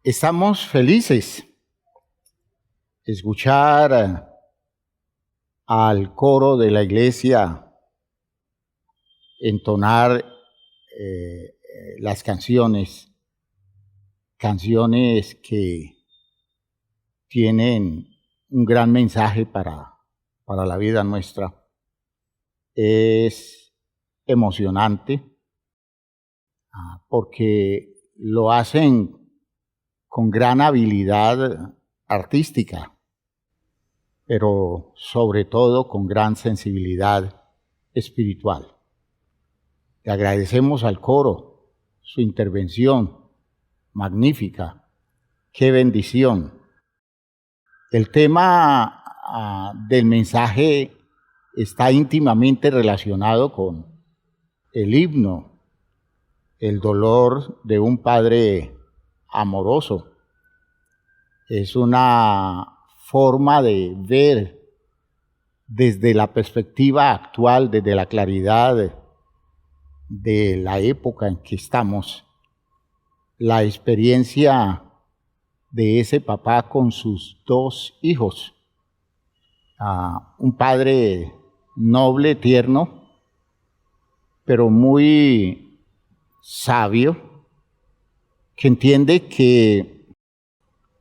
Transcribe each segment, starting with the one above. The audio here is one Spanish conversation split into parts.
Estamos felices de escuchar al coro de la iglesia entonar las canciones que tienen un gran mensaje para la vida nuestra. Es emocionante porque lo hacen con gran habilidad artística, pero sobre todo con gran sensibilidad espiritual. Le agradecemos al coro su intervención magnífica. ¡Qué bendición! El tema del mensaje está íntimamente relacionado con el himno, el dolor de un padre amoroso. Es una forma de ver desde la perspectiva actual, desde la claridad de la época en que estamos, la experiencia de ese papá con sus dos hijos. Un padre noble, tierno, pero muy sabio, que entiende que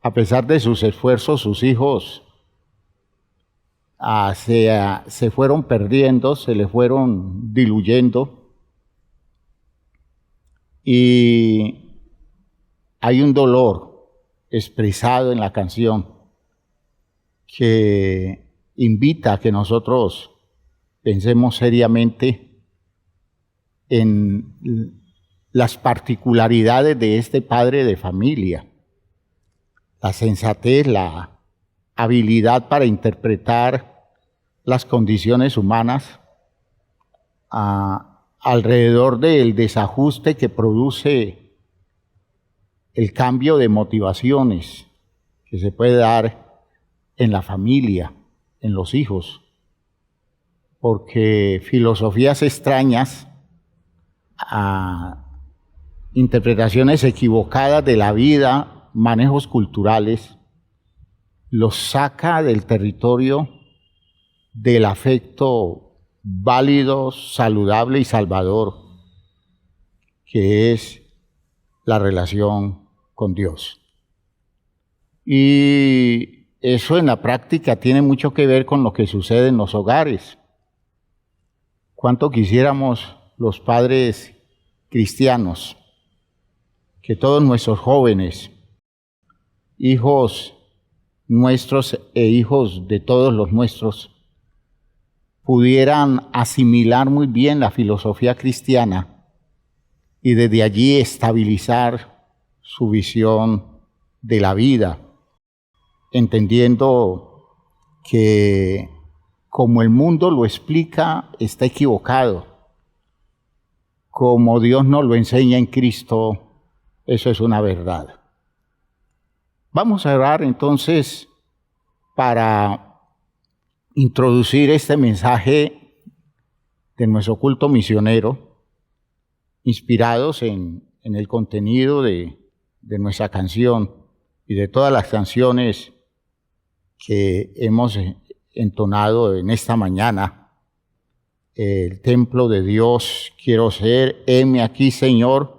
a pesar de sus esfuerzos, sus hijos se fueron perdiendo, se le fueron diluyendo, y hay un dolor expresado en la canción que invita a que nosotros pensemos seriamente en las particularidades de este padre de familia, la sensatez, la habilidad para interpretar las condiciones humanas alrededor del desajuste que produce el cambio de motivaciones que se puede dar en la familia, en los hijos, porque filosofías extrañas, interpretaciones equivocadas de la vida, manejos culturales, los saca del territorio del afecto válido, saludable y salvador, que es la relación con Dios. Y eso en la práctica tiene mucho que ver con lo que sucede en los hogares. ¿Cuánto quisiéramos los padres cristianos que todos nuestros jóvenes, hijos nuestros e hijos de todos los nuestros, pudieran asimilar muy bien la filosofía cristiana y desde allí estabilizar su visión de la vida, entendiendo que como el mundo lo explica, está equivocado. Como Dios nos lo enseña en Cristo, eso es una verdad. Vamos a orar entonces para introducir este mensaje de nuestro culto misionero, inspirados en el contenido de nuestra canción y de todas las canciones que hemos entonado en esta mañana. El templo de Dios quiero ser, heme aquí, Señor,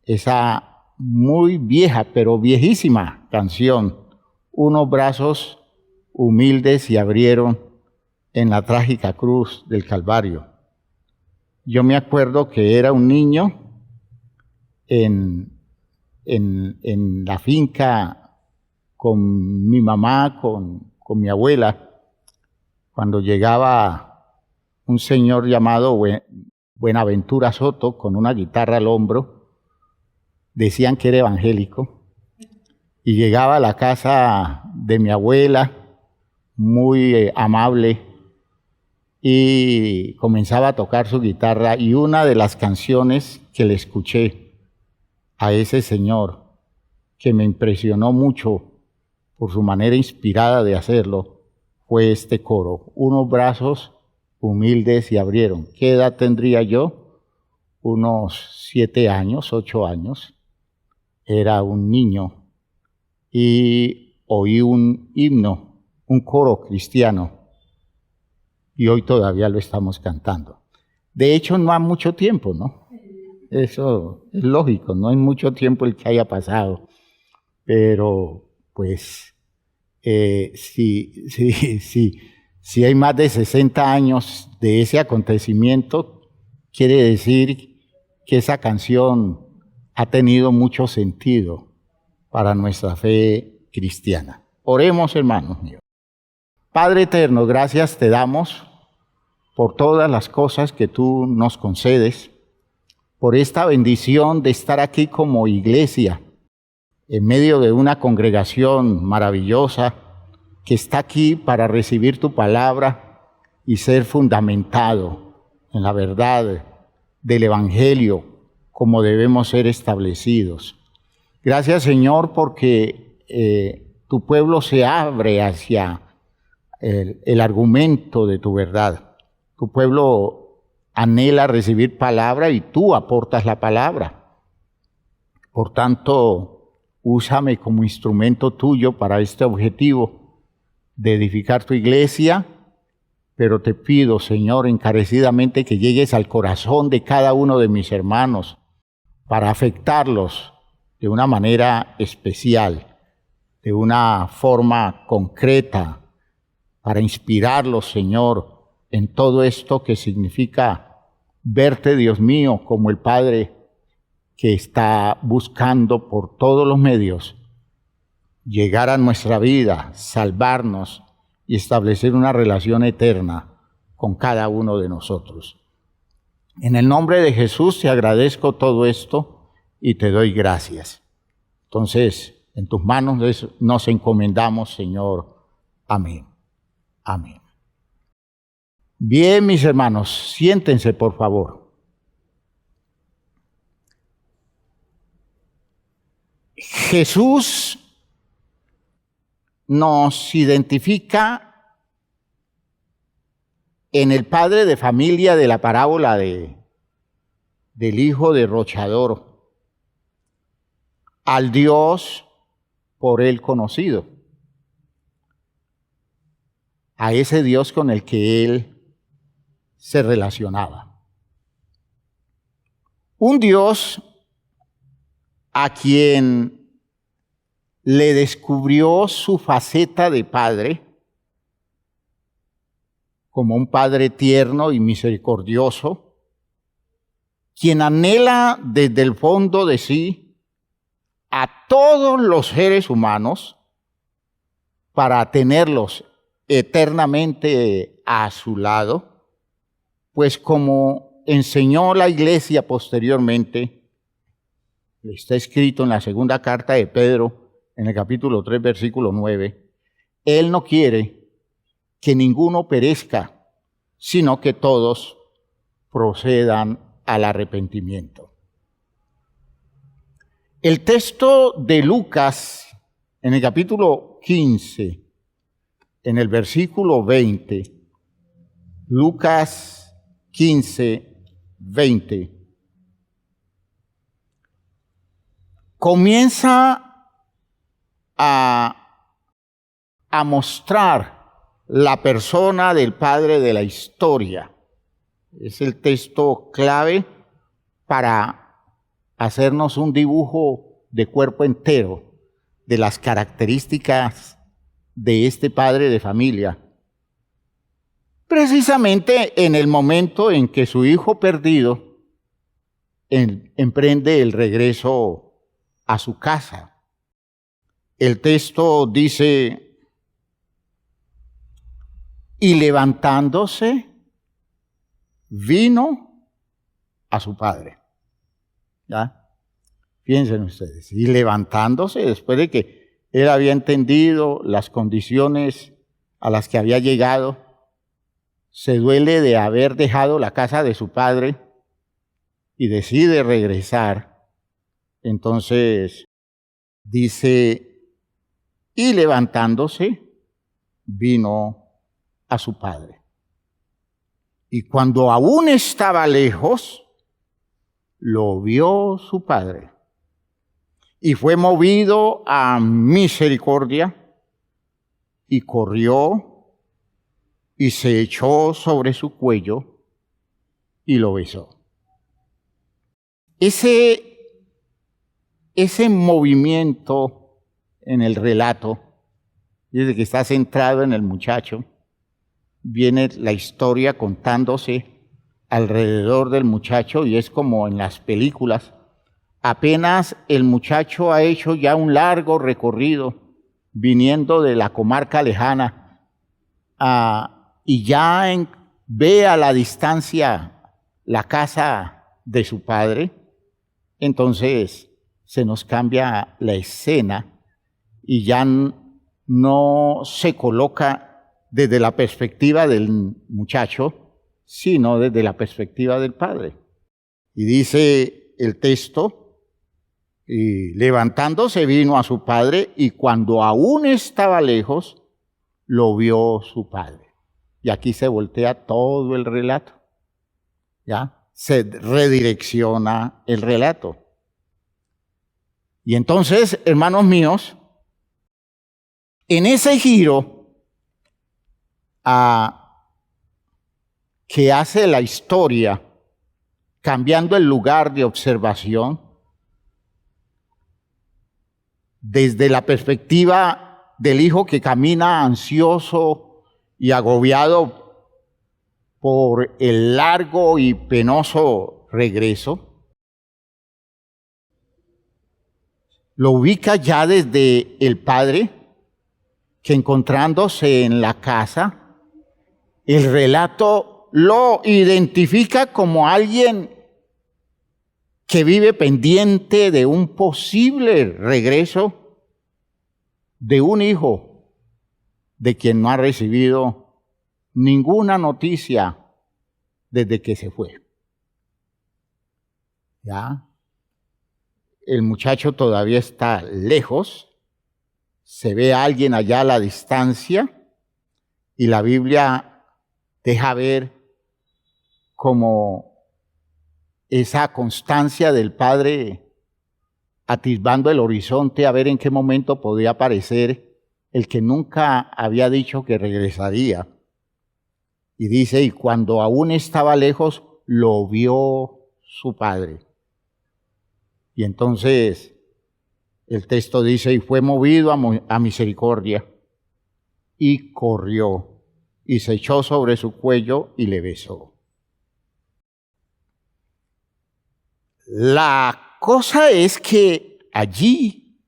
esa muy vieja, pero viejísima canción. Unos brazos humildes se abrieron en la trágica cruz del Calvario. Yo me acuerdo que era un niño en la finca con mi mamá, con mi abuela, cuando llegaba un señor llamado Buenaventura Soto con una guitarra al hombro. Decían que era evangélico, y llegaba a la casa de mi abuela, muy amable, y comenzaba a tocar su guitarra, y una de las canciones que le escuché a ese señor, que me impresionó mucho por su manera inspirada de hacerlo, fue este coro: unos brazos humildes se abrieron. ¿Qué edad tendría yo? Unos 7 años, 8 años. Era un niño y oí un himno, un coro cristiano, y hoy todavía lo estamos cantando. De hecho, no ha mucho tiempo, ¿no? Eso es lógico, no hay mucho tiempo el que haya pasado, pero pues si hay más de 60 años de ese acontecimiento, quiere decir que esa canción ha tenido mucho sentido para nuestra fe cristiana. Oremos, hermanos míos. Padre eterno, gracias te damos por todas las cosas que tú nos concedes, por esta bendición de estar aquí como iglesia, en medio de una congregación maravillosa que está aquí para recibir tu palabra y ser fundamentado en la verdad del Evangelio como debemos ser establecidos. Gracias, Señor, porque tu pueblo se abre hacia el argumento de tu verdad. Tu pueblo anhela recibir palabra y tú aportas la palabra. Por tanto, úsame como instrumento tuyo para este objetivo de edificar tu iglesia, pero te pido, Señor, encarecidamente que llegues al corazón de cada uno de mis hermanos para afectarlos de una manera especial, de una forma concreta, para inspirarlos, Señor, en todo esto que significa verte, Dios mío, como el Padre que está buscando por todos los medios llegar a nuestra vida, salvarnos y establecer una relación eterna con cada uno de nosotros. En el nombre de Jesús te agradezco todo esto y te doy gracias. Entonces, en tus manos nos encomendamos, Señor. Amén. Amén. Bien, mis hermanos, siéntense, por favor. Jesús nos identifica en el padre de familia de la parábola del hijo derrochador, al Dios por él conocido, a ese Dios con el que él se relacionaba. Un Dios a quien le descubrió su faceta de padre, como un padre tierno y misericordioso, quien anhela desde el fondo de sí a todos los seres humanos para tenerlos eternamente a su lado, pues como enseñó la iglesia posteriormente, está escrito en la segunda carta de Pedro, en el capítulo 3, versículo 9, Él no quiere que ninguno perezca, sino que todos procedan al arrepentimiento. El texto de Lucas, en el capítulo 15, en el versículo 20, Lucas 15, 20, comienza a mostrar la persona del padre de la historia. Es el texto clave para hacernos un dibujo de cuerpo entero de las características de este padre de familia. Precisamente en el momento en que su hijo perdido emprende el regreso a su casa. El texto dice, y levantándose, vino a su padre. ¿Ya? Piensen ustedes. Y levantándose, después de que él había entendido las condiciones a las que había llegado, se duele de haber dejado la casa de su padre y decide regresar. Entonces dice, y levantándose, vino a su padre. Y cuando aún estaba lejos, lo vio su padre. y fue movido a misericordia, y corrió, y se echó sobre su cuello, y lo besó. Ese movimiento en el relato, desde que está centrado en el muchacho, viene la historia contándose alrededor del muchacho, y es como en las películas. Apenas el muchacho ha hecho ya un largo recorrido, viniendo de la comarca lejana, y ya ve a la distancia la casa de su padre. Entonces se nos cambia la escena y ya no se coloca desde la perspectiva del muchacho, sino desde la perspectiva del padre. Y dice el texto: y levantándose vino a su padre, y cuando aún estaba lejos, lo vio su padre. Y aquí se voltea todo el relato, ¿ya? Se redirecciona el relato. Y entonces, hermanos míos, en ese giro que hace la historia, cambiando el lugar de observación, desde la perspectiva del hijo que camina ansioso y agobiado por el largo y penoso regreso, lo ubica ya desde el padre, que encontrándose en la casa, el relato lo identifica como alguien que vive pendiente de un posible regreso de un hijo de quien no ha recibido ninguna noticia desde que se fue. ¿Ya? El muchacho todavía está lejos, se ve a alguien allá a la distancia, y la Biblia deja ver como esa constancia del padre atisbando el horizonte a ver en qué momento podía aparecer el que nunca había dicho que regresaría. Y dice: y cuando aún estaba lejos, lo vio su padre. Y entonces el texto dice: y fue movido a misericordia, y corrió, y se echó sobre su cuello, y le besó. La cosa es que allí,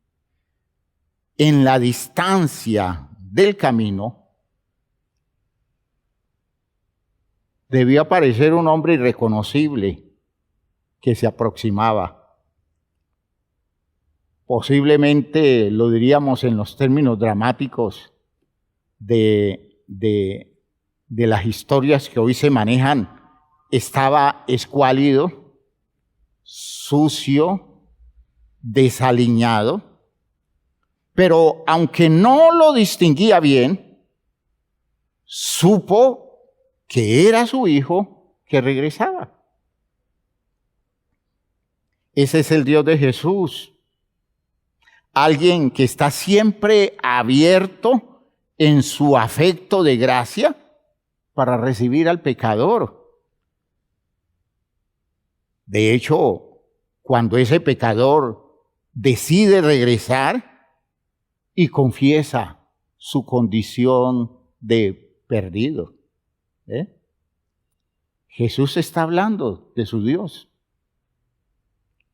en la distancia del camino, debió aparecer un hombre irreconocible que se aproximaba. Posiblemente lo diríamos en los términos dramáticos de las historias que hoy se manejan: estaba escuálido, sucio, desaliñado, pero aunque no lo distinguía bien, supo que era su hijo que regresaba. Ese es el Dios de Jesús. Alguien que está siempre abierto en su afecto de gracia para recibir al pecador. De hecho, cuando ese pecador decide regresar y confiesa su condición de perdido, Jesús está hablando de su Dios.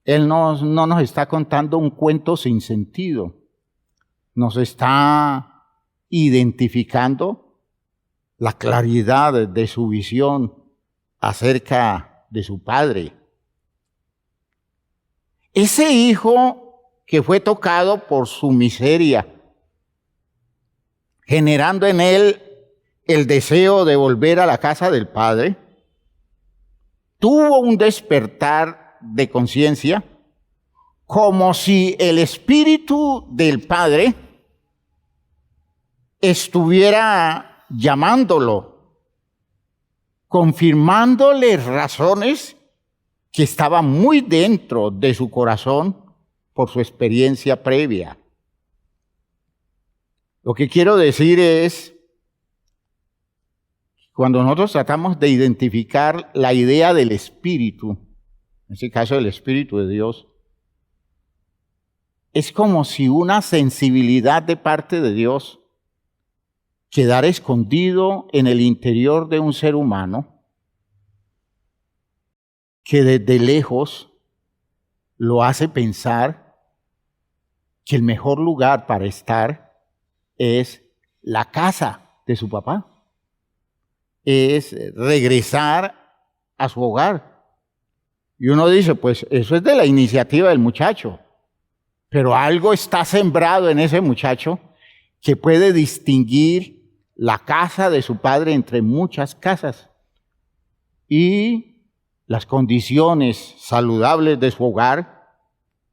Él no nos está contando un cuento sin sentido. Nos está identificando la claridad de su visión acerca de su Padre. Ese hijo que fue tocado por su miseria, generando en él el deseo de volver a la casa del Padre, tuvo un despertar de conciencia, como si el Espíritu del Padre estuviera llamándolo, confirmándole razones que estaban muy dentro de su corazón por su experiencia previa. Lo que quiero decir es, cuando nosotros tratamos de identificar la idea del Espíritu, en este caso del Espíritu de Dios, es como si una sensibilidad de parte de Dios quedara escondido en el interior de un ser humano que desde lejos lo hace pensar que el mejor lugar para estar es la casa de su papá, es regresar a su hogar. Y uno dice, pues eso es de la iniciativa del muchacho, pero algo está sembrado en ese muchacho que puede distinguir la casa de su padre entre muchas casas y las condiciones saludables de su hogar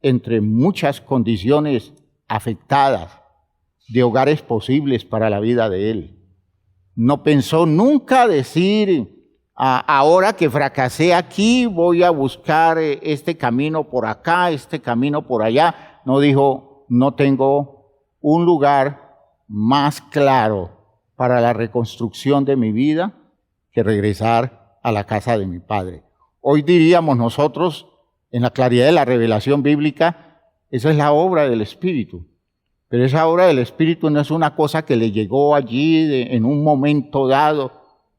entre muchas condiciones afectadas de hogares posibles para la vida de él. No pensó nunca decir, ahora que fracasé aquí, voy a buscar este camino por acá, este camino por allá. No dijo, no tengo un lugar más claro para la reconstrucción de mi vida que regresar a la casa de mi padre. Hoy diríamos nosotros, en la claridad de la revelación bíblica, esa es la obra del Espíritu. Pero esa obra del Espíritu no es una cosa que le llegó allí en un momento dado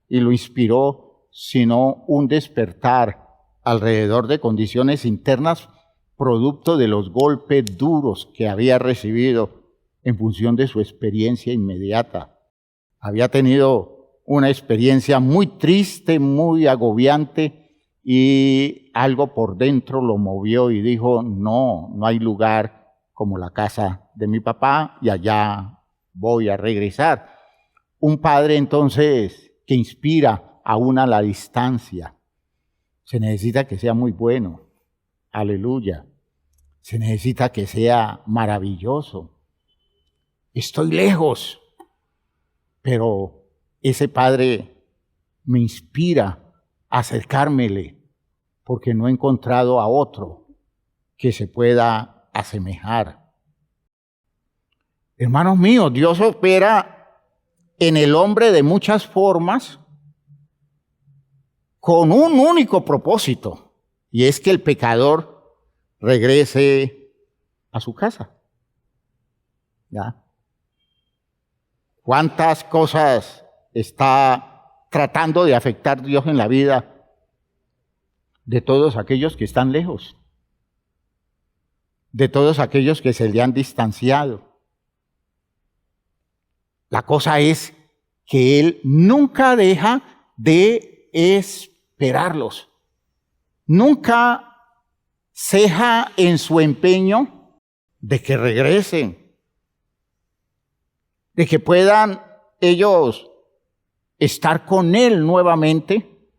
y lo inspiró, sino un despertar alrededor de condiciones internas producto de los golpes duros que había recibido en función de su experiencia inmediata. Había tenido una experiencia muy triste, muy agobiante, y algo por dentro lo movió y dijo, no hay lugar como la casa de mi papá y allá voy a regresar. Un padre entonces que inspira aún a la distancia. Se necesita que sea muy bueno. Aleluya. Se necesita que sea maravilloso. Estoy lejos, pero ese padre me inspira a acercármele porque no he encontrado a otro que se pueda asemejar. Hermanos míos, Dios opera en el hombre de muchas formas con un único propósito, y es que el pecador regrese a su casa. ¿Ya? ¿Cuántas cosas está tratando de afectar Dios en la vida de todos aquellos que están lejos? De todos aquellos que se le han distanciado. La cosa es que Él nunca deja de esperarlos. Nunca ceja en su empeño de que regresen, de que puedan ellos estar con Él nuevamente.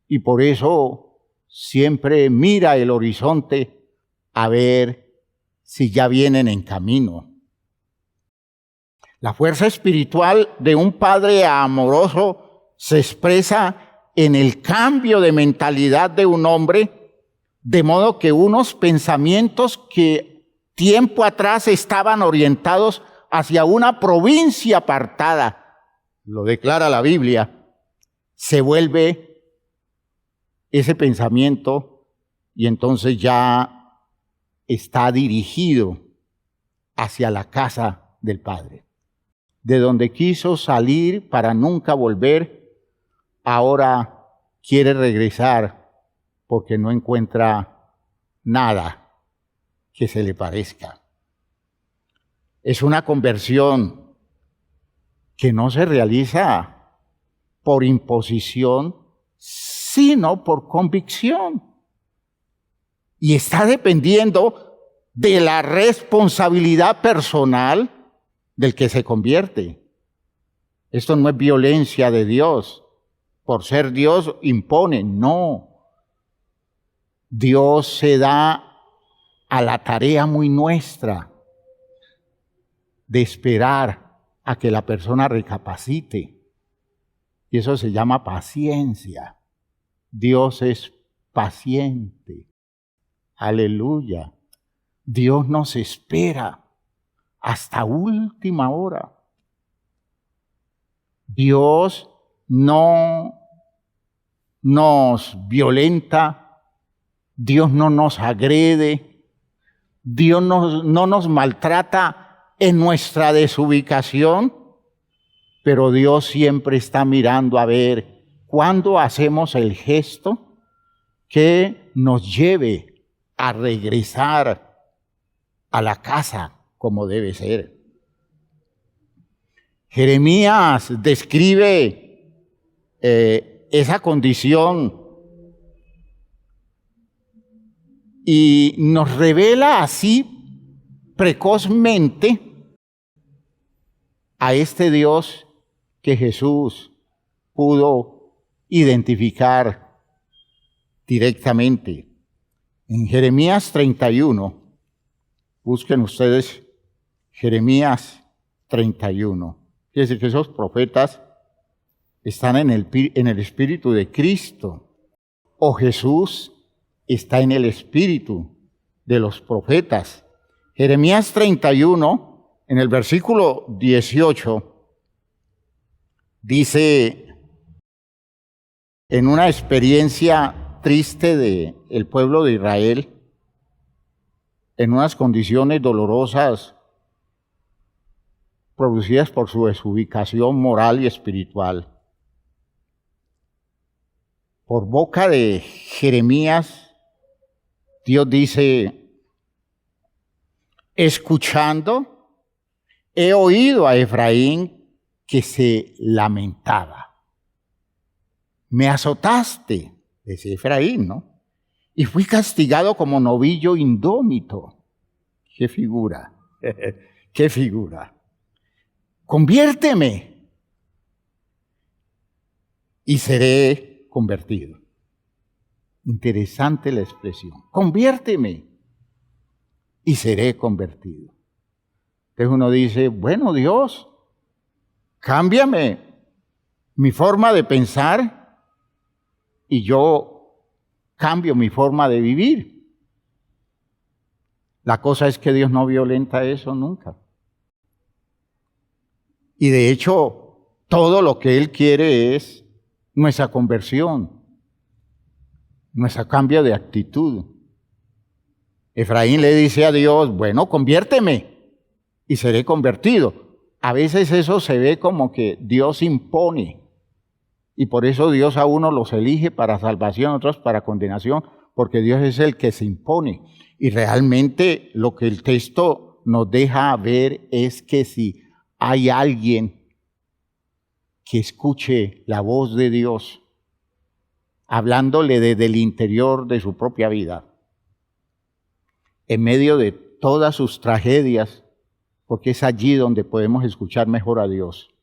Y por eso siempre mira el horizonte a ver si ya vienen en camino. La fuerza espiritual de un padre amoroso se expresa en el cambio de mentalidad de un hombre, de modo que unos pensamientos que tiempo atrás estaban orientados hacia una provincia apartada, lo declara la Biblia, se vuelve ese pensamiento y entonces ya está dirigido hacia la casa del Padre. De donde quiso salir para nunca volver, ahora quiere regresar porque no encuentra nada que se le parezca. Es una conversión que no se realiza por imposición, sino por convicción. Y está dependiendo de la responsabilidad personal del que se convierte. Esto no es violencia de Dios. Por ser Dios impone, no. Dios se da a la tarea muy nuestra de esperar a que la persona recapacite. Y eso se llama paciencia. Dios es paciente. Aleluya. Dios nos espera hasta última hora. Dios no nos violenta, Dios no nos agrede, Dios no nos maltrata en nuestra desubicación, pero Dios siempre está mirando a ver cuándo hacemos el gesto que nos lleve a regresar a la casa como debe ser. Jeremías describe esa condición y nos revela así precozmente a este Dios que Jesús pudo identificar directamente. En Jeremías 31, busquen ustedes Jeremías 31. Fíjense que esos profetas están en el espíritu de Cristo, o Jesús está en el espíritu de los profetas. Jeremías 31, en el versículo 18, dice, en una experiencia triste del pueblo de Israel, en unas condiciones dolorosas producidas por su desubicación moral y espiritual. Por boca de Jeremías, Dios dice, escuchando, he oído a Efraín que se lamentaba. Me azotaste, decía Efraín, ¿no? Y fui castigado como novillo indómito. ¡Qué figura! ¡Qué figura! Conviérteme y seré convertido. Interesante la expresión. Conviérteme y seré convertido. Entonces uno dice, bueno, Dios, cámbiame mi forma de pensar y yo cambio mi forma de vivir. La cosa es que Dios no violenta eso nunca. Y de hecho, todo lo que Él quiere es nuestra conversión, nuestro cambio de actitud. Efraín le dice a Dios, bueno, conviérteme y seré convertido. A veces eso se ve como que Dios impone. Y por eso Dios a uno los elige para salvación, a otros para condenación, porque Dios es el que se impone. Y realmente lo que el texto nos deja ver es que si hay alguien que escuche la voz de Dios, hablándole desde el interior de su propia vida, en medio de todas sus tragedias, porque es allí donde podemos escuchar mejor a Dios.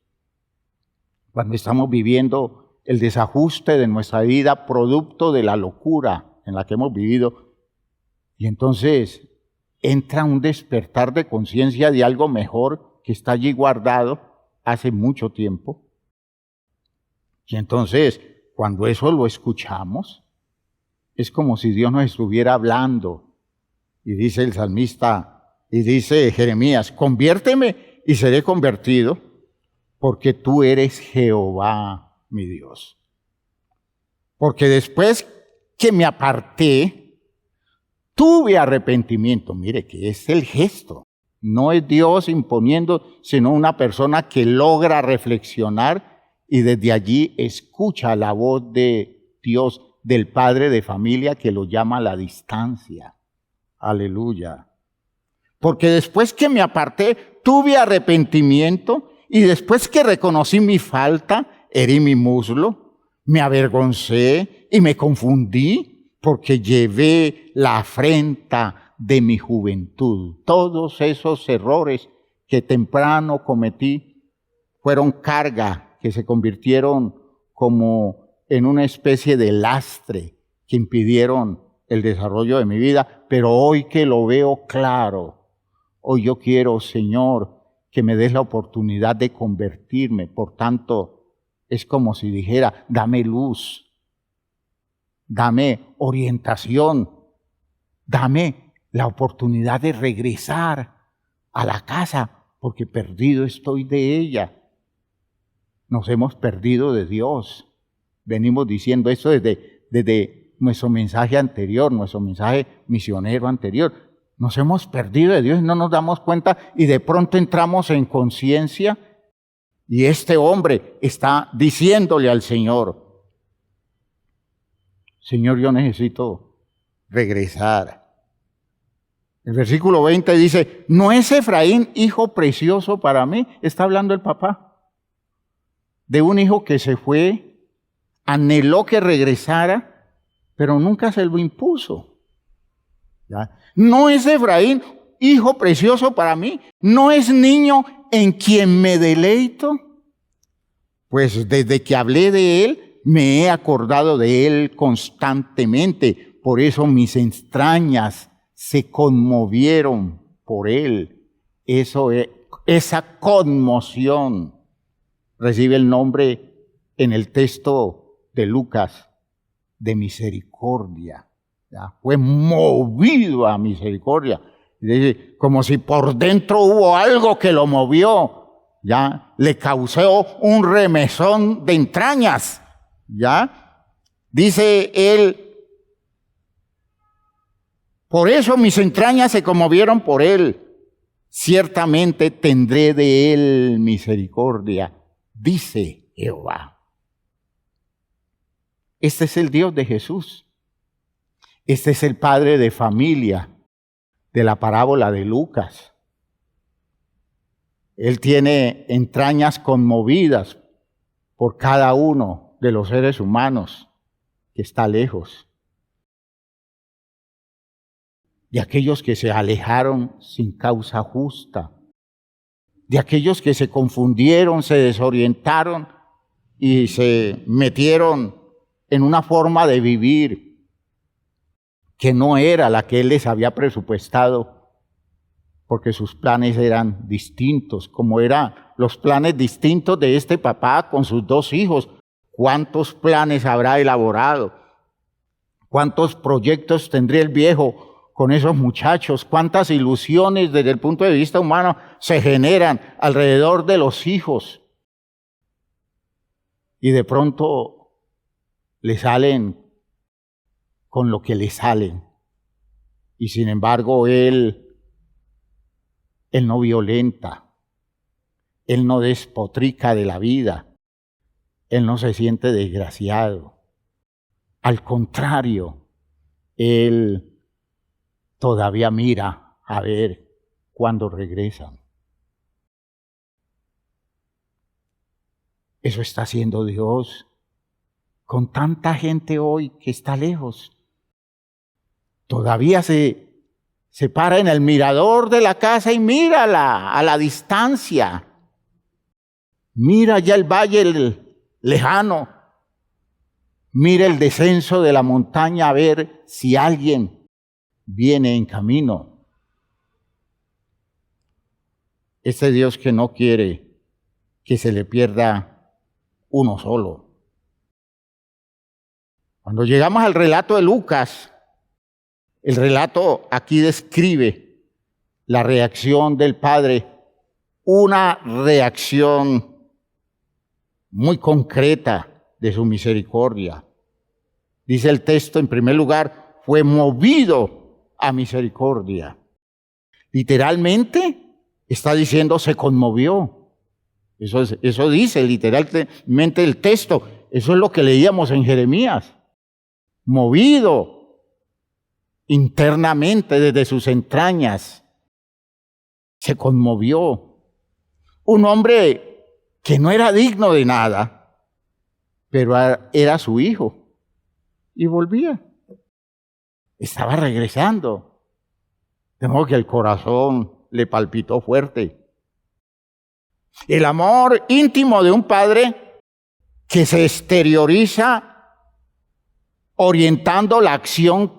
Cuando estamos viviendo el desajuste de nuestra vida, producto de la locura en la que hemos vivido, y entonces entra un despertar de conciencia de algo mejor que está allí guardado hace mucho tiempo. Y entonces, cuando eso lo escuchamos, es como si Dios nos estuviera hablando. Y dice el salmista, y dice Jeremías, conviérteme y seré convertido, porque tú eres Jehová, mi Dios. Porque después que me aparté, tuve arrepentimiento. Mire que es el gesto. No es Dios imponiendo, sino una persona que logra reflexionar y desde allí escucha la voz de Dios, del padre de familia que lo llama a la distancia. Aleluya. Porque después que me aparté, tuve arrepentimiento y después que reconocí mi falta, herí mi muslo, me avergoncé y me confundí porque llevé la afrenta de mi juventud. Todos esos errores que temprano cometí fueron carga que se convirtieron como en una especie de lastre que impidieron el desarrollo de mi vida, pero hoy que lo veo claro, hoy yo quiero, Señor, que me des la oportunidad de convertirme. Por tanto, es como si dijera, dame luz, dame orientación, dame la oportunidad de regresar a la casa, porque perdido estoy de ella. Nos hemos perdido de Dios. Venimos diciendo esto desde nuestro mensaje anterior, nuestro mensaje misionero anterior. Nos hemos perdido de Dios y no nos damos cuenta, y de pronto entramos en conciencia, y este hombre está diciéndole al Señor: Señor, yo necesito regresar. El versículo 20 dice: ¿no es Efraín hijo precioso para mí? Está hablando el papá de un hijo que se fue, anheló que regresara, pero nunca se lo impuso. ¿Ya? ¿No es Efraín hijo precioso para mí? ¿No es niño en quien me deleito? Pues desde que hablé de él, me he acordado de él constantemente. Por eso mis entrañas se conmovieron por él. Esa conmoción recibe el nombre en el texto de Lucas de misericordia. ¿Ya? Fue movido a misericordia. Como si por dentro hubo algo que lo movió. ¿Ya? Le causó un remesón de entrañas. ¿Ya? Dice él: por eso mis entrañas se conmovieron por él. Ciertamente tendré de él misericordia, dice Jehová. Este es el Dios de Jesús. Este es el padre de familia de la parábola de Lucas. Él tiene entrañas conmovidas por cada uno de los seres humanos que está lejos. De aquellos que se alejaron sin causa justa, de aquellos que se confundieron, se desorientaron y se metieron en una forma de vivir que no era la que Él les había presupuestado, porque sus planes eran distintos, como eran los planes distintos de este papá con sus dos hijos. ¿Cuántos planes habrá elaborado? ¿Cuántos proyectos tendría el viejo con esos muchachos? ¿Cuántas ilusiones desde el punto de vista humano se generan alrededor de los hijos? Y de pronto le salen con lo que le salen. Y sin embargo, él no violenta, él no despotrica de la vida, él no se siente desgraciado. Al contrario, él todavía mira a ver cuándo regresan. Eso está haciendo Dios con tanta gente hoy que está lejos. Todavía se para en el mirador de la casa y mírala a la distancia. Mira ya el valle lejano. Mira el descenso de la montaña a ver si alguien viene en camino. Este Dios que no quiere que se le pierda uno solo. Cuando llegamos al relato de Lucas, el relato aquí describe la reacción del Padre, una reacción muy concreta de su misericordia. Dice el texto, en primer lugar, fue movido a misericordia. Literalmente está diciendo se conmovió. Eso dice literalmente el texto. Eso es lo que leíamos en Jeremías. Movido internamente desde sus entrañas. Se conmovió. Un hombre que no era digno de nada, pero era su hijo. Y volvía. Estaba regresando. De modo que el corazón le palpitó fuerte. El amor íntimo de un padre que se exterioriza orientando la acción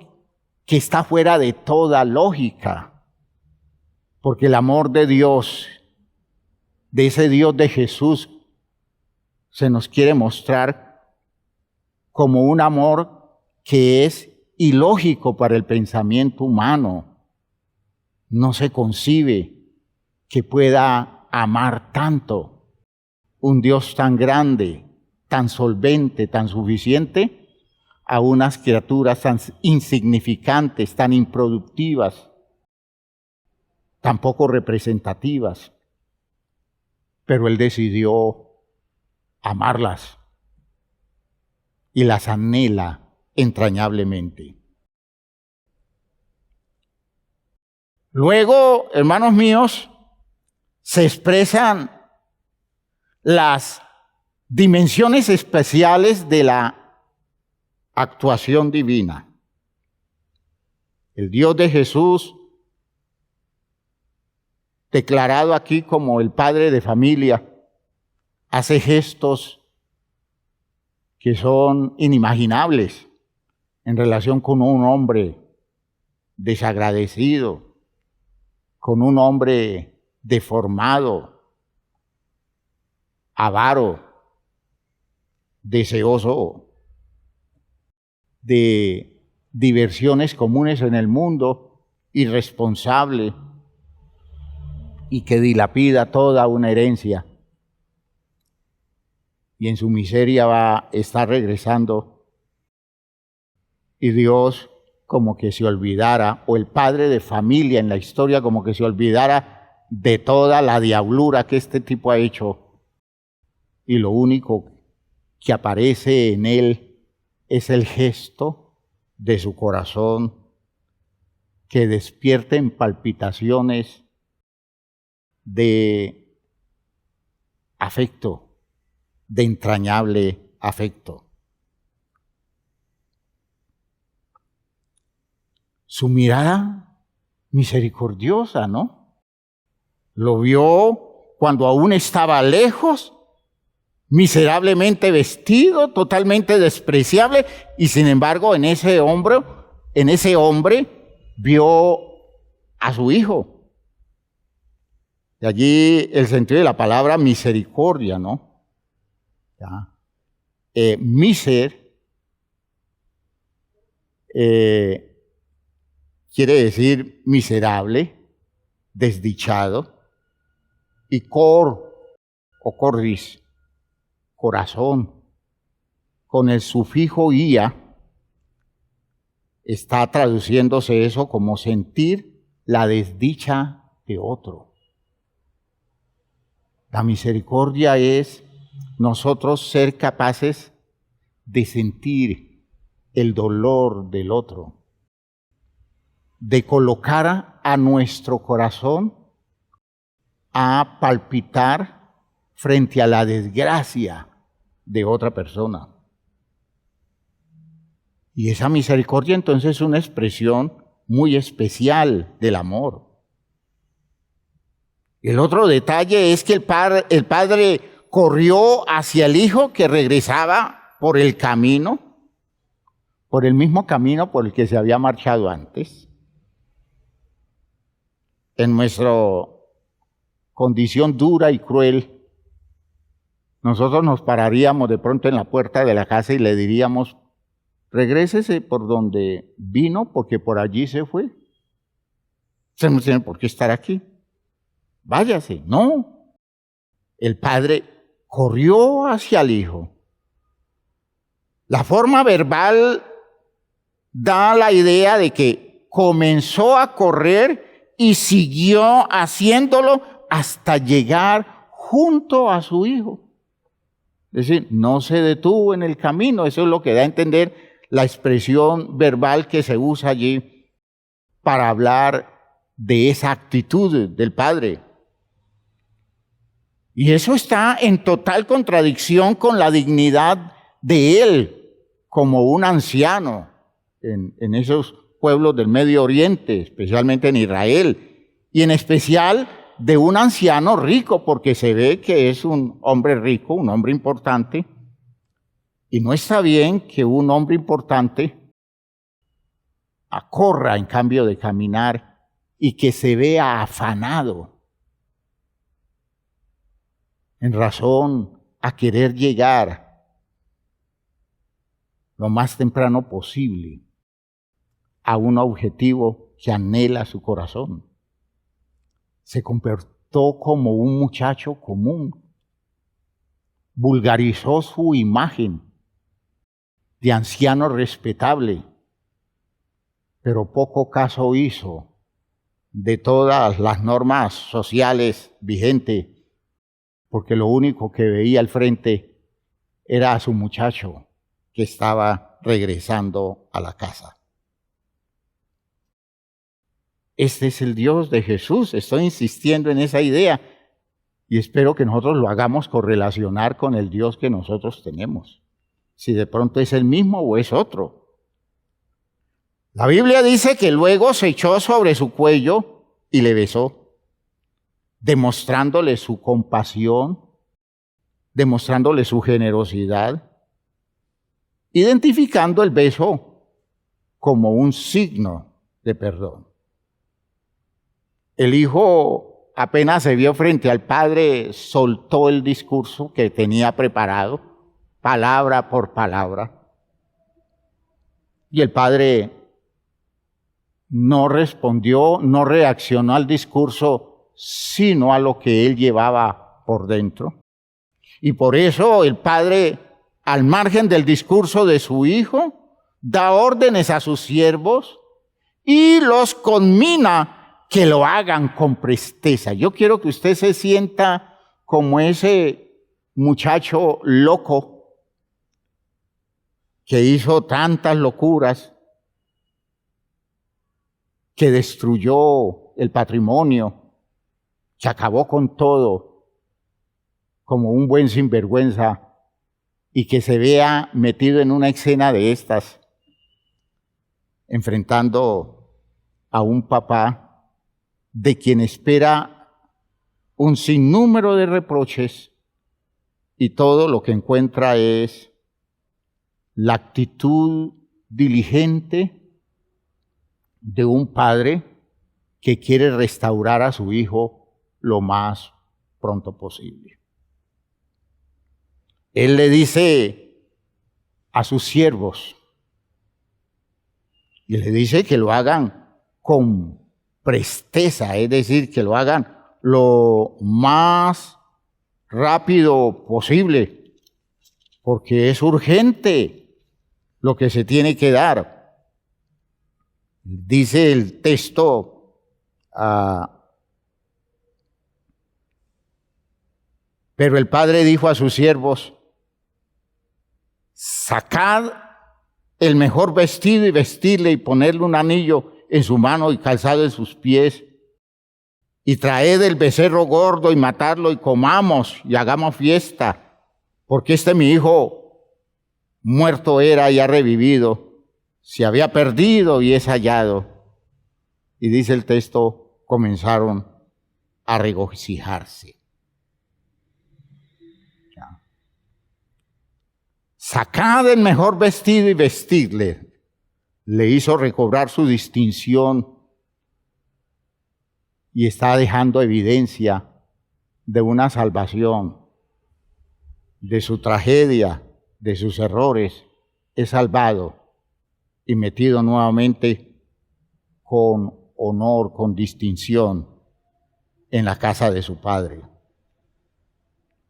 que está fuera de toda lógica. Porque el amor de Dios, de ese Dios de Jesús, se nos quiere mostrar como un amor que es ilógico para el pensamiento humano. no se concibe que pueda amar tanto un Dios tan grande, tan solvente, tan suficiente, a unas criaturas tan insignificantes, tan improductivas, tan poco representativas. Pero Él decidió amarlas y las anhela entrañablemente. Luego, hermanos míos, se expresan las dimensiones especiales de la actuación divina. El Dios de Jesús, declarado aquí como el padre de familia, hace gestos que son inimaginables en relación con un hombre desagradecido, con un hombre deformado, avaro, deseoso de diversiones comunes en el mundo, irresponsable y que dilapida toda una herencia. Y en su miseria va a estar regresando. Y Dios como que se olvidara, o el padre de familia en la historia como que se olvidara de toda la diablura que este tipo ha hecho. Y lo único que aparece en él es el gesto de su corazón que despierte en palpitaciones de afecto, de entrañable afecto. Su mirada misericordiosa, ¿no? Lo vio cuando aún estaba lejos, miserablemente vestido, totalmente despreciable, y sin embargo en ese hombre vio a su hijo. De allí el sentido de la palabra misericordia, ¿no? Miser quiere decir miserable, desdichado, y cor o cordis, corazón, con el sufijo ia, está traduciéndose eso como sentir la desdicha de otro. La misericordia es nosotros ser capaces de sentir el dolor del otro, de colocar a nuestro corazón a palpitar frente a la desgracia de otra persona. Y esa misericordia entonces es una expresión muy especial del amor. El otro detalle es que el padre corrió hacia el hijo que regresaba por el camino, por el mismo camino por el que se había marchado antes. En nuestra condición dura y cruel, nosotros nos pararíamos de pronto en la puerta de la casa y le diríamos: regrésese por donde vino, porque por allí se fue. Usted no tiene por qué estar aquí. Váyase. No. El padre corrió hacia el hijo. La forma verbal da la idea de que comenzó a correr y siguió haciéndolo hasta llegar junto a su hijo. Es decir, no se detuvo en el camino. Eso es lo que da a entender la expresión verbal que se usa allí para hablar de esa actitud del padre. Y eso está en total contradicción con la dignidad de él como un anciano en esos pueblos del Medio Oriente, especialmente en Israel, y en especial de un anciano rico, porque se ve que es un hombre rico, un hombre importante, y no está bien que un hombre importante corra en cambio de caminar y que se vea afanado en razón a querer llegar lo más temprano posible a un objetivo que anhela su corazón. se comportó como un muchacho común. Vulgarizó su imagen de anciano respetable, pero poco caso hizo de todas las normas sociales vigentes, porque lo único que veía al frente era a su muchacho que estaba regresando a la casa. Este es el Dios de Jesús. Estoy insistiendo en esa idea y espero que nosotros lo hagamos correlacionar con el Dios que nosotros tenemos. Si de pronto es el mismo o es otro. La Biblia dice que luego se echó sobre su cuello y le besó, demostrándole su compasión, demostrándole su generosidad, identificando el beso como un signo de perdón. El hijo apenas se vio frente al padre, soltó el discurso que tenía preparado, palabra por palabra. Y el padre no respondió, no reaccionó al discurso, sino a lo que él llevaba por dentro. Y por eso el padre, al margen del discurso de su hijo, da órdenes a sus siervos y los conmina que lo hagan con presteza. Yo quiero que usted se sienta como ese muchacho loco que hizo tantas locuras, que destruyó el patrimonio, que acabó con todo, como un buen sinvergüenza, y que se vea metido en una escena de estas, enfrentando a un papá de quien espera un sinnúmero de reproches, y todo lo que encuentra es la actitud diligente de un padre que quiere restaurar a su hijo lo más pronto posible. Él le dice a sus siervos, y le dice que lo hagan con presteza, es decir, que lo hagan lo más rápido posible, porque es urgente lo que se tiene que dar. Dice el texto, pero el padre dijo a sus siervos, sacad el mejor vestido y vestirle y ponerle un anillo en su mano y calzado en sus pies, y traed el becerro gordo y matadlo y comamos y hagamos fiesta, porque mi hijo muerto era y ha revivido, se había perdido y es hallado. Y dice el texto, comenzaron a regocijarse. Sacad el mejor vestido y vestidle. Le hizo recobrar su distinción y está dejando evidencia de una salvación, de su tragedia, de sus errores. Es salvado y metido nuevamente con honor, con distinción en la casa de su padre.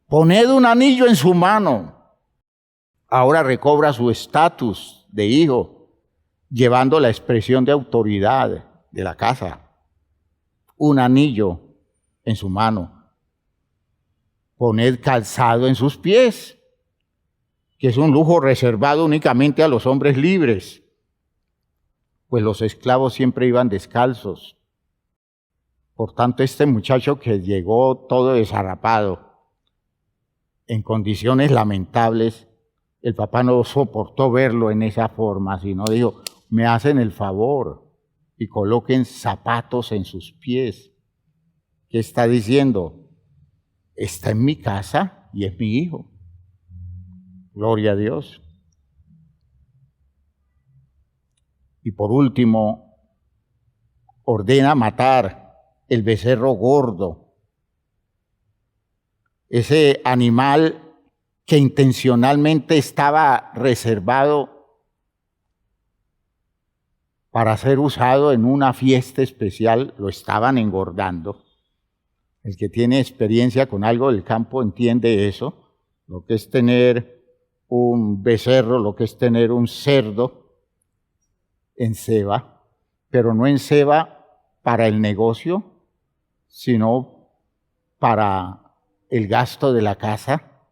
Poned un anillo en su mano. Ahora recobra su estatus de hijo, llevando la expresión de autoridad de la casa. Un anillo en su mano. Poned calzado en sus pies, que es un lujo reservado únicamente a los hombres libres, pues los esclavos siempre iban descalzos. Por tanto, este muchacho que llegó todo desarrapado, en condiciones lamentables, el papá no soportó verlo en esa forma, sino dijo, me hacen el favor y coloquen zapatos en sus pies. ¿Qué está diciendo? Está en mi casa y es mi hijo. Gloria a Dios. Y por último, ordena matar el becerro gordo, ese animal que intencionalmente estaba reservado para ser usado en una fiesta especial, lo estaban engordando. El que tiene experiencia con algo del campo entiende eso, lo que es tener un becerro, lo que es tener un cerdo en ceba, pero no en ceba para el negocio, sino para el gasto de la casa,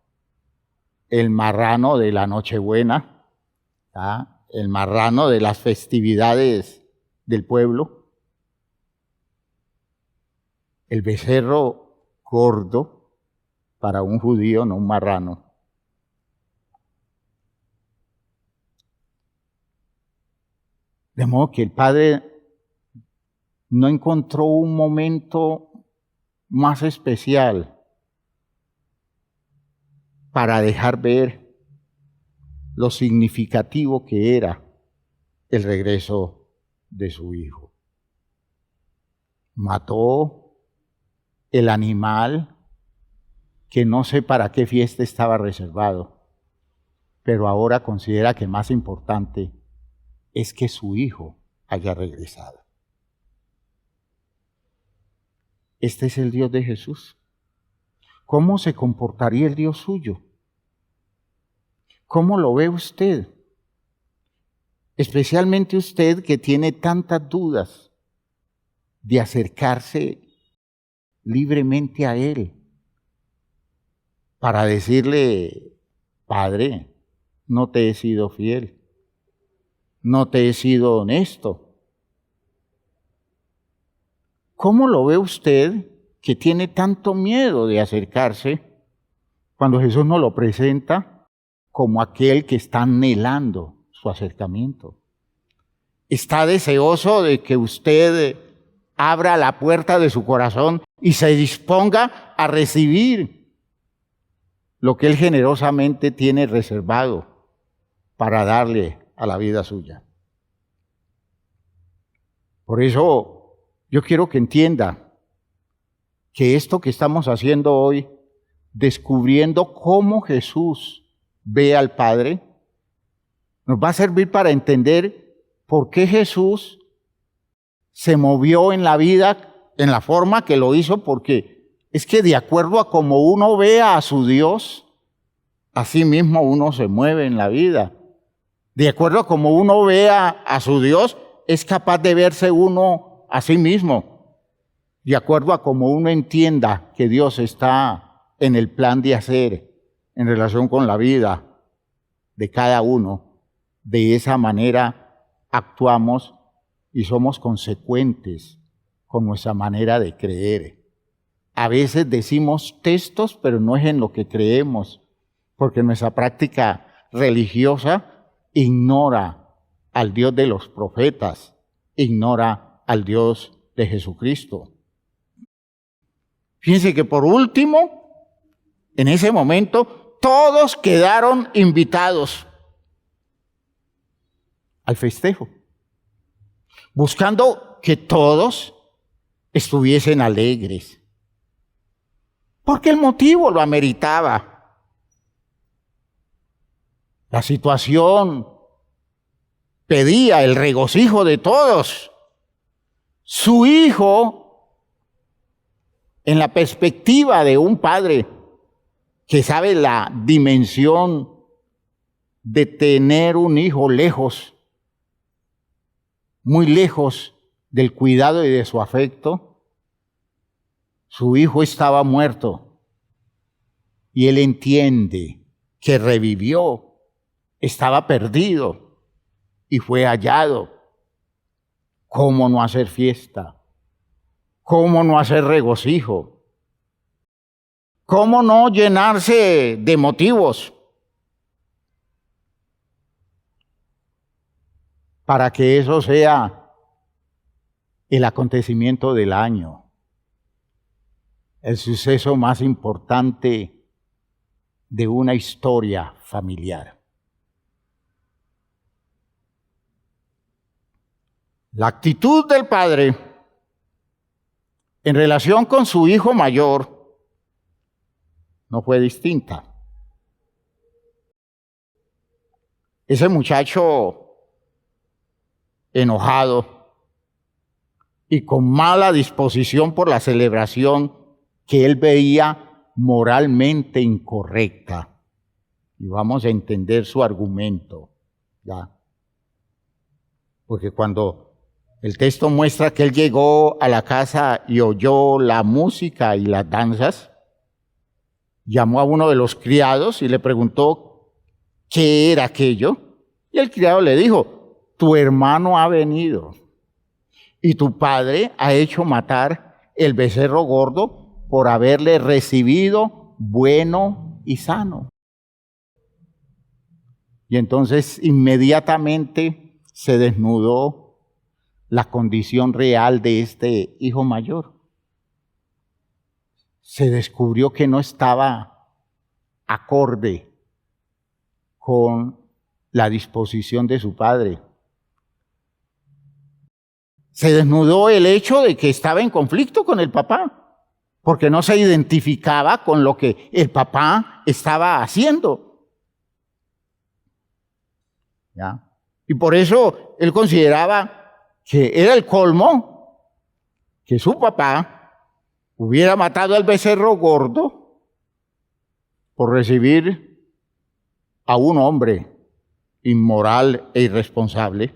el marrano de la Nochebuena, ¿ah? El marrano de las festividades del pueblo, el becerro gordo para un judío, no un marrano. De modo que el Padre no encontró un momento más especial para dejar ver lo significativo que era el regreso de su hijo. Mató el animal que no sé para qué fiesta estaba reservado, pero ahora considera que más importante es que su hijo haya regresado. Este es el Dios de Jesús. ¿Cómo se comportaría el Dios suyo? ¿Cómo lo ve usted? Especialmente usted que tiene tantas dudas de acercarse libremente a Él para decirle, Padre, no te he sido fiel, no te he sido honesto. ¿Cómo lo ve usted que tiene tanto miedo de acercarse cuando Jesús nos lo presenta como aquel que está anhelando su acercamiento? Está deseoso de que usted abra la puerta de su corazón y se disponga a recibir lo que Él generosamente tiene reservado para darle a la vida suya. Por eso yo quiero que entienda que esto que estamos haciendo hoy, descubriendo cómo Jesús ve al Padre, nos va a servir para entender por qué Jesús se movió en la vida en la forma que lo hizo, porque es que de acuerdo a cómo uno vea a su Dios, así mismo uno se mueve en la vida. De acuerdo a cómo uno vea a su Dios, es capaz de verse uno a sí mismo. De acuerdo a cómo uno entienda que Dios está en el plan de hacer en relación con la vida de cada uno, de esa manera actuamos y somos consecuentes con nuestra manera de creer. A veces decimos textos, pero no es en lo que creemos, porque nuestra práctica religiosa ignora al Dios de los profetas, ignora al Dios de Jesucristo. Fíjense que por último, en ese momento, todos quedaron invitados al festejo, buscando que todos estuviesen alegres, porque el motivo lo ameritaba. La situación pedía el regocijo de todos. Su hijo, en la perspectiva de un padre que sabe la dimensión de tener un hijo lejos, muy lejos del cuidado y de su afecto, su hijo estaba muerto y él entiende que revivió, estaba perdido y fue hallado. ¿Cómo no hacer fiesta? ¿Cómo no hacer regocijo? ¿Cómo no llenarse de motivos para que eso sea el acontecimiento del año, el suceso más importante de una historia familiar? La actitud del padre en relación con su hijo mayor no fue distinta. Ese muchacho enojado y con mala disposición por la celebración que él veía moralmente incorrecta. Y vamos a entender su argumento, ¿ya? Porque cuando el texto muestra que él llegó a la casa y oyó la música y las danzas, llamó a uno de los criados y le preguntó qué era aquello. Y el criado le dijo: tu hermano ha venido y tu padre ha hecho matar el becerro gordo por haberle recibido bueno y sano. Y entonces inmediatamente se desnudó la condición real de este hijo mayor. Se descubrió que no estaba acorde con la disposición de su padre. Se desnudó el hecho de que estaba en conflicto con el papá, porque no se identificaba con lo que el papá estaba haciendo. ¿Ya? Y por eso él consideraba que era el colmo que su papá hubiera matado al becerro gordo por recibir a un hombre inmoral e irresponsable.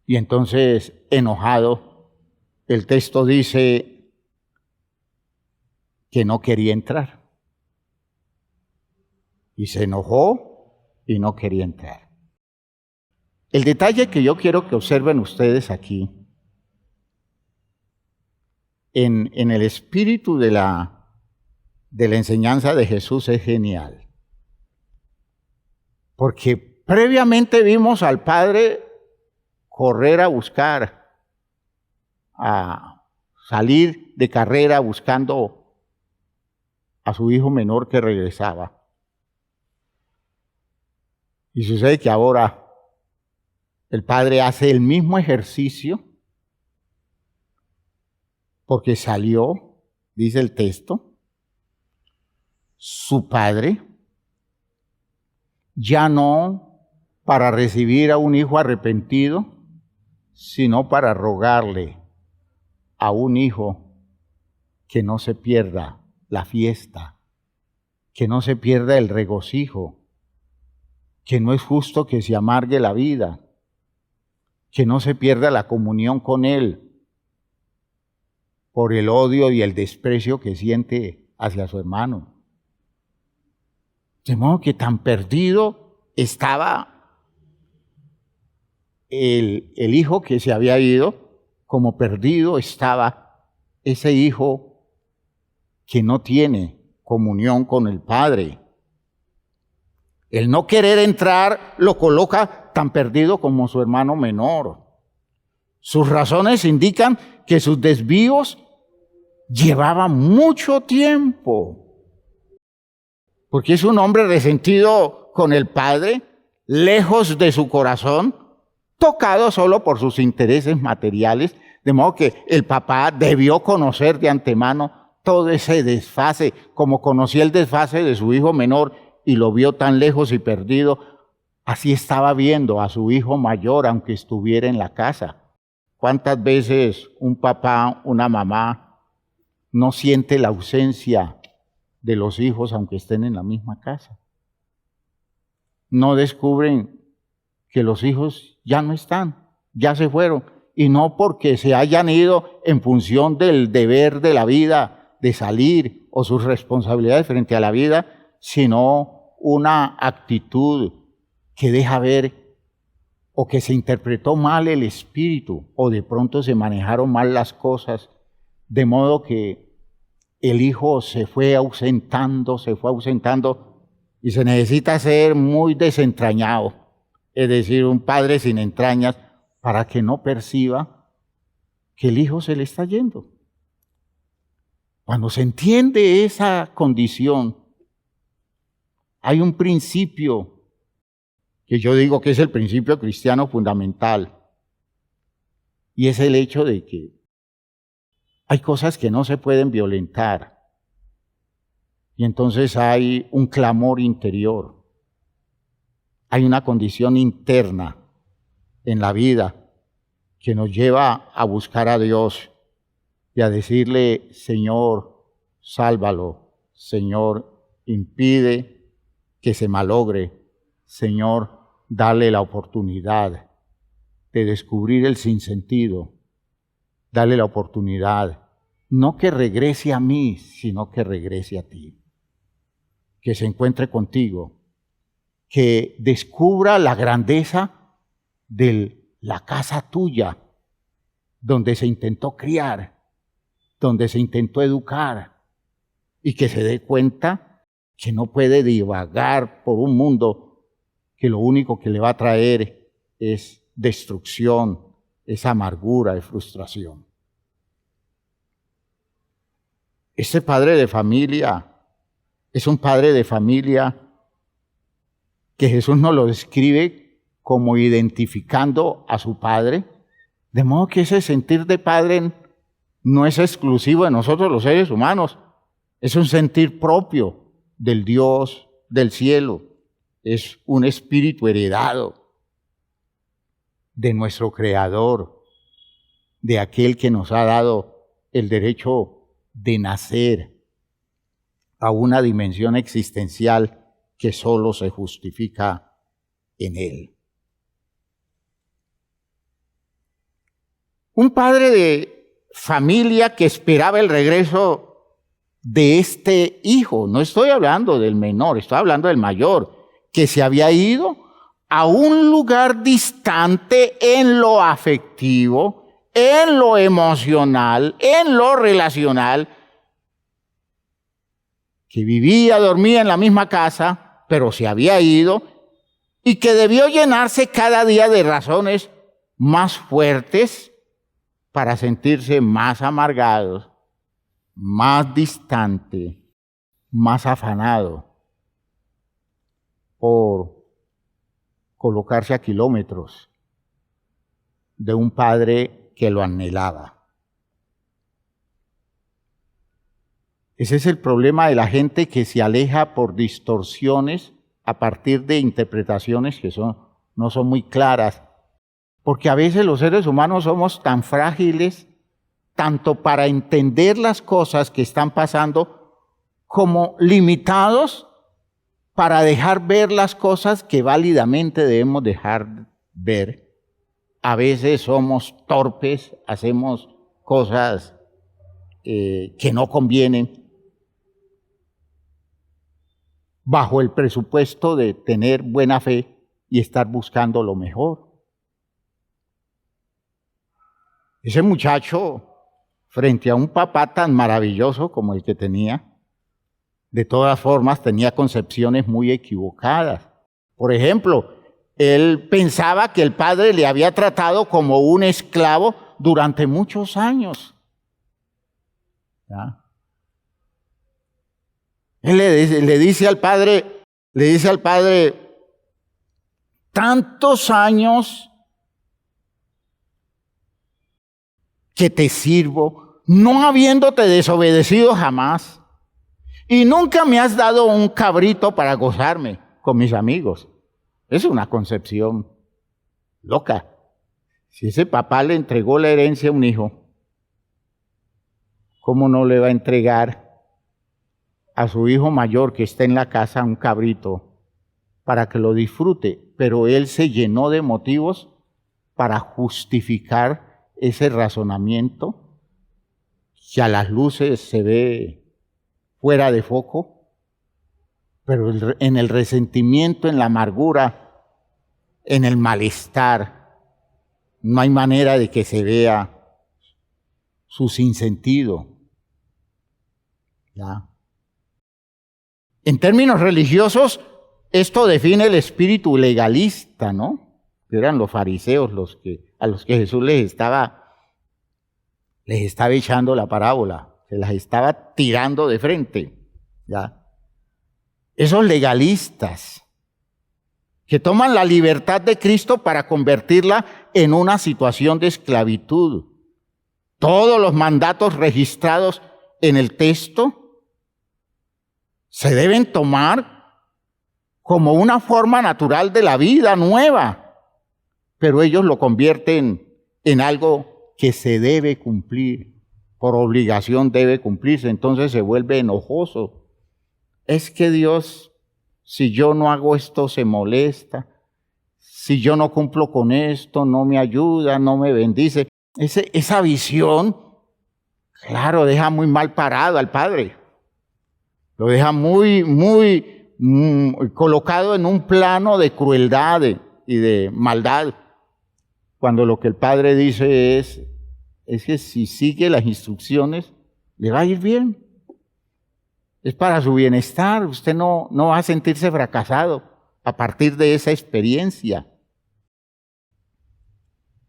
Y entonces, enojado, el texto dice que no quería entrar. Y se enojó y no quería entrar. El detalle que yo quiero que observen ustedes aquí, en el espíritu de la enseñanza de Jesús, es genial. Porque previamente vimos al Padre correr a buscar, a salir de carrera buscando a su hijo menor que regresaba. Y sucede que ahora el Padre hace el mismo ejercicio porque salió, dice el texto, su Padre, ya no para recibir a un hijo arrepentido, sino para rogarle a un hijo que no se pierda la fiesta, que no se pierda el regocijo, que no es justo que se amargue la vida, que no se pierda la comunión con Él por el odio y el desprecio que siente hacia su hermano. De modo que tan perdido estaba el hijo que se había ido, como perdido estaba ese hijo que no tiene comunión con el Padre. El no querer entrar lo coloca tan perdido como su hermano menor. Sus razones indican que sus desvíos llevaban mucho tiempo. Porque es un hombre resentido con el Padre, lejos de su corazón, tocado solo por sus intereses materiales, de modo que el papá debió conocer de antemano todo ese desfase, como conocía el desfase de su hijo menor y lo vio tan lejos y perdido, así estaba viendo a su hijo mayor aunque estuviera en la casa. ¿Cuántas veces un papá, una mamá no siente la ausencia de los hijos aunque estén en la misma casa? No descubren que los hijos ya no están, ya se fueron, y no porque se hayan ido en función del deber de la vida, de salir o sus responsabilidades frente a la vida, sino una actitud que deja ver o que se interpretó mal el espíritu o de pronto se manejaron mal las cosas, de modo que el hijo se fue ausentando y se necesita ser muy desentrañado, es decir, un padre sin entrañas para que no perciba que el hijo se le está yendo. Cuando se entiende esa condición, hay un principio que yo digo que es el principio cristiano fundamental, y es el hecho de que hay cosas que no se pueden violentar, y entonces hay un clamor interior, hay una condición interna en la vida que nos lleva a buscar a Dios y a decirle, Señor, sálvalo, Señor, impide que se malogre, Señor, dale la oportunidad de descubrir el sinsentido, dale la oportunidad, no que regrese a mí, sino que regrese a ti, que se encuentre contigo, que descubra la grandeza de la casa tuya, donde se intentó criar, donde se intentó educar, y que se dé cuenta que no puede divagar por un mundo que lo único que le va a traer es destrucción, es amargura y frustración. Este padre de familia es un padre de familia que Jesús nos lo describe como identificando a su padre, de modo que ese sentir de padre no es exclusivo de nosotros los seres humanos, es un sentir propio del Dios del cielo, es un espíritu heredado de nuestro Creador, de aquel que nos ha dado el derecho de nacer a una dimensión existencial que solo se justifica en Él. Un padre de familia que esperaba el regreso de este hijo, no estoy hablando del menor, estoy hablando del mayor, que se había ido a un lugar distante en lo afectivo, en lo emocional, en lo relacional, que vivía, dormía en la misma casa, pero se había ido, y que debió llenarse cada día de razones más fuertes para sentirse más amargados, más distante, más afanado por colocarse a kilómetros de un padre que lo anhelaba. Ese es el problema de la gente que se aleja por distorsiones a partir de interpretaciones que no son muy claras. Porque a veces los seres humanos somos tan frágiles, tanto para entender las cosas que están pasando, como limitados para dejar ver las cosas que válidamente debemos dejar ver. A veces somos torpes, hacemos cosas que no convienen, bajo el presupuesto de tener buena fe y estar buscando lo mejor. Ese muchacho, frente a un papá tan maravilloso como el que tenía, de todas formas tenía concepciones muy equivocadas. Por ejemplo, él pensaba que el padre le había tratado como un esclavo durante muchos años. ¿Ya? Él le dice al padre, tantos años que te sirvo, no habiéndote desobedecido jamás, y nunca me has dado un cabrito para gozarme con mis amigos. Es una concepción loca. Si ese papá le entregó la herencia a un hijo, ¿cómo no le va a entregar a su hijo mayor que está en la casa un cabrito para que lo disfrute? Pero él se llenó de motivos para justificar ese razonamiento que a las luces se ve fuera de foco, pero en el resentimiento, en la amargura, en el malestar, no hay manera de que se vea su sinsentido. ¿Ya? En términos religiosos, esto define el espíritu legalista, ¿no? Eran los fariseos a los que Jesús les estaba echando la parábola, se las estaba tirando de frente, ¿ya? Esos legalistas que toman la libertad de Cristo para convertirla en una situación de esclavitud. Todos los mandatos registrados en el texto se deben tomar como una forma natural de la vida nueva, pero ellos lo convierten en algo que se debe cumplir por obligación debe cumplirse, entonces se vuelve enojoso. Es que Dios, si yo no hago esto, se molesta. Si yo no cumplo con esto, no me ayuda, no me bendice. Esa visión, claro, deja muy mal parado al padre. Lo deja muy colocado en un plano de crueldad y de maldad. Cuando lo que el padre dice es que si sigue las instrucciones, le va a ir bien. Es para su bienestar. Usted no va a sentirse fracasado a partir de esa experiencia.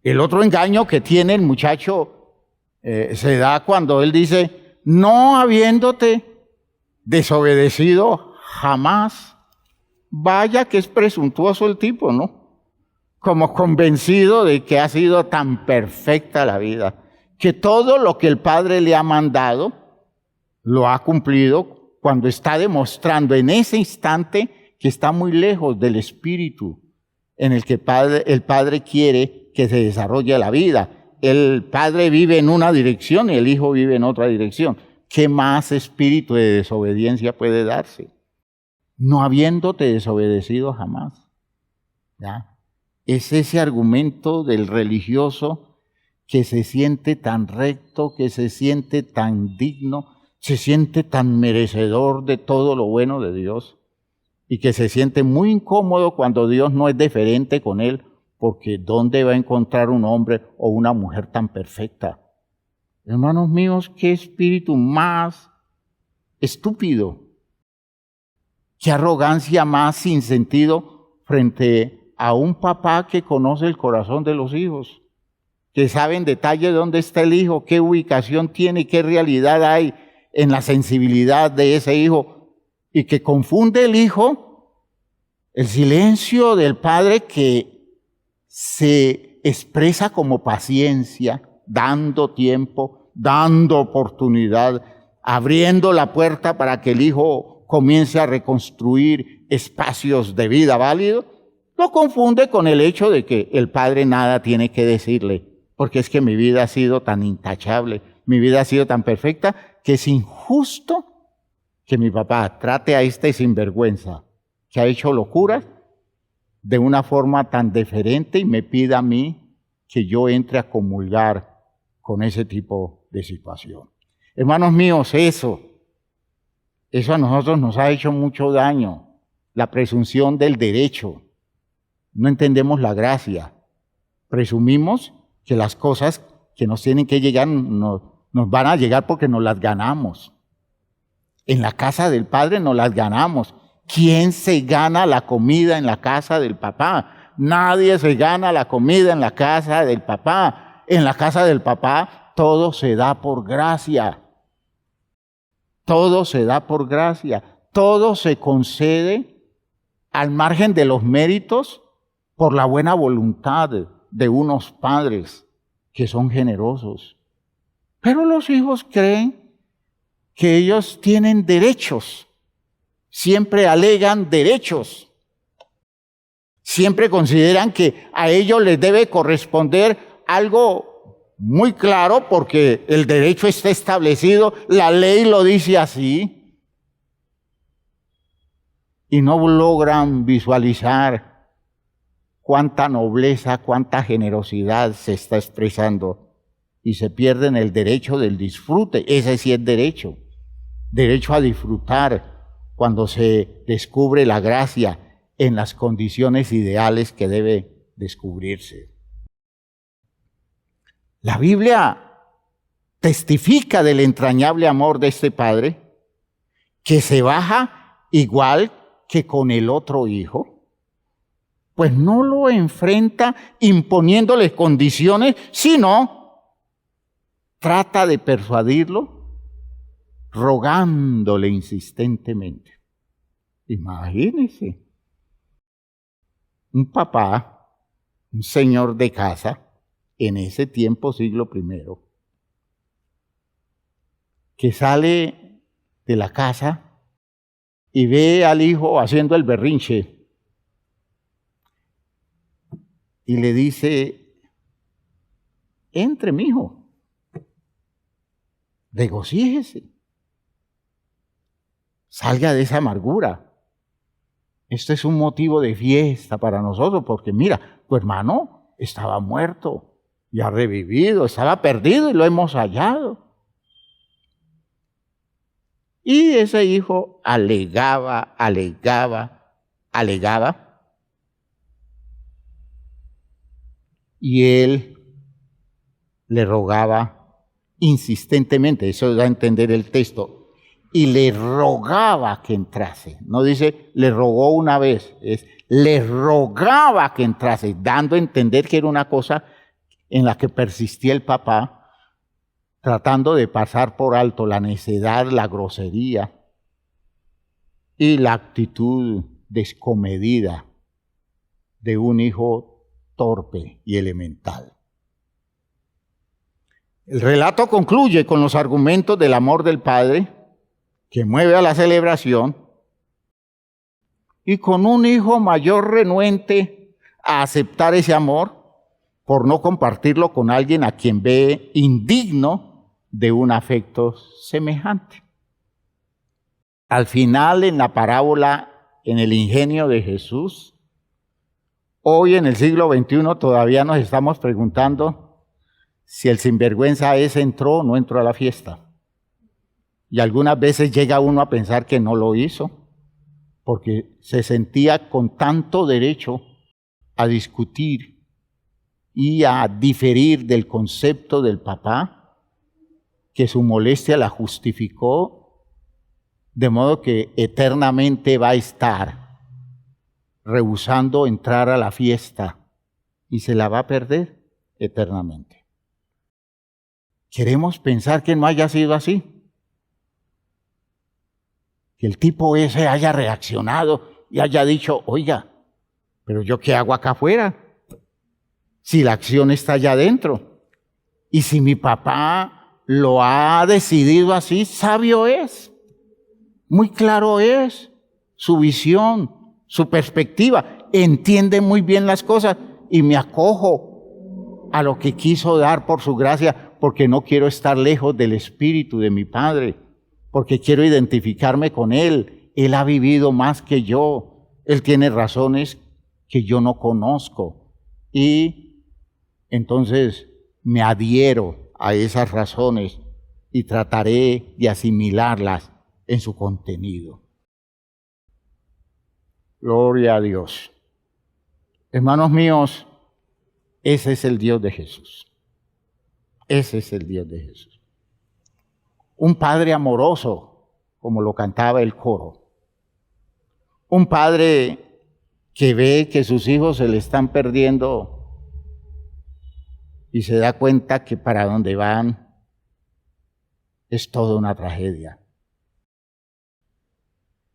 El otro engaño que tiene el muchacho se da cuando él dice, no habiéndote desobedecido jamás. Vaya que es presuntuoso el tipo, ¿no? Como convencido de que ha sido tan perfecta la vida, que todo lo que el Padre le ha mandado lo ha cumplido, cuando está demostrando en ese instante que está muy lejos del espíritu en el que el Padre quiere que se desarrolle la vida. El Padre vive en una dirección y el Hijo vive en otra dirección. ¿Qué más espíritu de desobediencia puede darse? No habiéndote desobedecido jamás. ¿Ya? Es ese argumento del religioso que se siente tan recto, que se siente tan digno, se siente tan merecedor de todo lo bueno de Dios y que se siente muy incómodo cuando Dios no es deferente con él, porque ¿dónde va a encontrar un hombre o una mujer tan perfecta? Hermanos míos, qué espíritu más estúpido, qué arrogancia más sin sentido frente a un papá que conoce el corazón de los hijos, que sabe en detalle dónde está el hijo, qué ubicación tiene, qué realidad hay en la sensibilidad de ese hijo, y que confunde el hijo, el silencio del padre que se expresa como paciencia, dando tiempo, dando oportunidad, abriendo la puerta para que el hijo comience a reconstruir espacios de vida válidos, lo confunde con el hecho de que el padre nada tiene que decirle, porque es que mi vida ha sido tan intachable, mi vida ha sido tan perfecta, que es injusto que mi papá trate a este sinvergüenza que ha hecho locuras de una forma tan deferente y me pida a mí que yo entre a comulgar con ese tipo de situación. Hermanos míos, eso a nosotros nos ha hecho mucho daño, la presunción del derecho. No entendemos la gracia. Presumimos que las cosas que nos tienen que llegar nos van a llegar porque nos las ganamos. En la casa del Padre nos las ganamos. ¿Quién se gana la comida en la casa del papá? Nadie se gana la comida en la casa del papá. En la casa del papá todo se da por gracia. Todo se da por gracia. Todo se concede al margen de los méritos por la buena voluntad de unos padres que son generosos. Pero los hijos creen que ellos tienen derechos. Siempre alegan derechos. Siempre consideran que a ellos les debe corresponder algo muy claro porque el derecho está establecido, la ley lo dice así. Y no logran visualizar cuánta nobleza, cuánta generosidad se está expresando. Y se pierden el derecho del disfrute. Ese sí es derecho. Derecho a disfrutar cuando se descubre la gracia en las condiciones ideales que debe descubrirse. La Biblia testifica del entrañable amor de este Padre que se baja igual que con el otro hijo, pues no lo enfrenta imponiéndole condiciones, sino trata de persuadirlo rogándole insistentemente. Imagínense, un papá, un señor de casa, en ese tiempo, siglo I, que sale de la casa y ve al hijo haciendo el berrinche y le dice, entre, mijo. regocíjese. Salga de esa amargura. Este es un motivo de fiesta para nosotros, porque mira, tu hermano estaba muerto y ha revivido, estaba perdido y lo hemos hallado. Y ese hijo alegaba. Y él le rogaba insistentemente, eso da a entender el texto, y le rogaba que entrase. No dice, le rogó una vez, es le rogaba que entrase, dando a entender que era una cosa en la que persistía el papá, tratando de pasar por alto la necedad, la grosería y la actitud descomedida de un hijo torpe y elemental. El relato concluye con los argumentos del amor del Padre que mueve a la celebración y con un hijo mayor renuente a aceptar ese amor por no compartirlo con alguien a quien ve indigno de un afecto semejante. Al final, en la parábola, en el ingenio de Jesús, hoy en el siglo XXI todavía nos estamos preguntando si el sinvergüenza ese entró o no entró a la fiesta. Y algunas veces llega uno a pensar que no lo hizo, porque se sentía con tanto derecho a discutir y a diferir del concepto del papá, que su molestia la justificó, de modo que eternamente va a estar rehusando entrar a la fiesta y se la va a perder eternamente. Queremos pensar que no haya sido así, que el tipo ese haya reaccionado y haya dicho, oiga, pero yo qué hago acá afuera, si la acción está allá adentro, y si mi papá lo ha decidido así, sabio es, muy claro es, su visión, su perspectiva, entiende muy bien las cosas y me acojo a lo que quiso dar por su gracia, porque no quiero estar lejos del espíritu de mi Padre, porque quiero identificarme con Él. Él ha vivido más que yo, Él tiene razones que yo no conozco y entonces me adhiero a esas razones y trataré de asimilarlas en su contenido. Gloria a Dios. Hermanos míos, ese es el Dios de Jesús. Ese es el Dios de Jesús. Un Padre amoroso, como lo cantaba el coro. Un Padre que ve que sus hijos se le están perdiendo y se da cuenta que para donde van es toda una tragedia.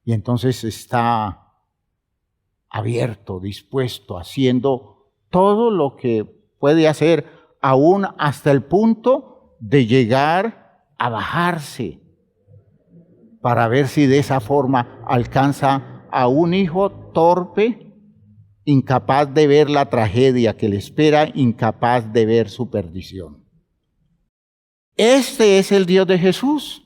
Y entonces está abierto, dispuesto, haciendo todo lo que puede hacer, aún hasta el punto de llegar a bajarse para ver si de esa forma alcanza a un hijo torpe, incapaz de ver la tragedia que le espera, incapaz de ver su perdición. Este es el Dios de Jesús.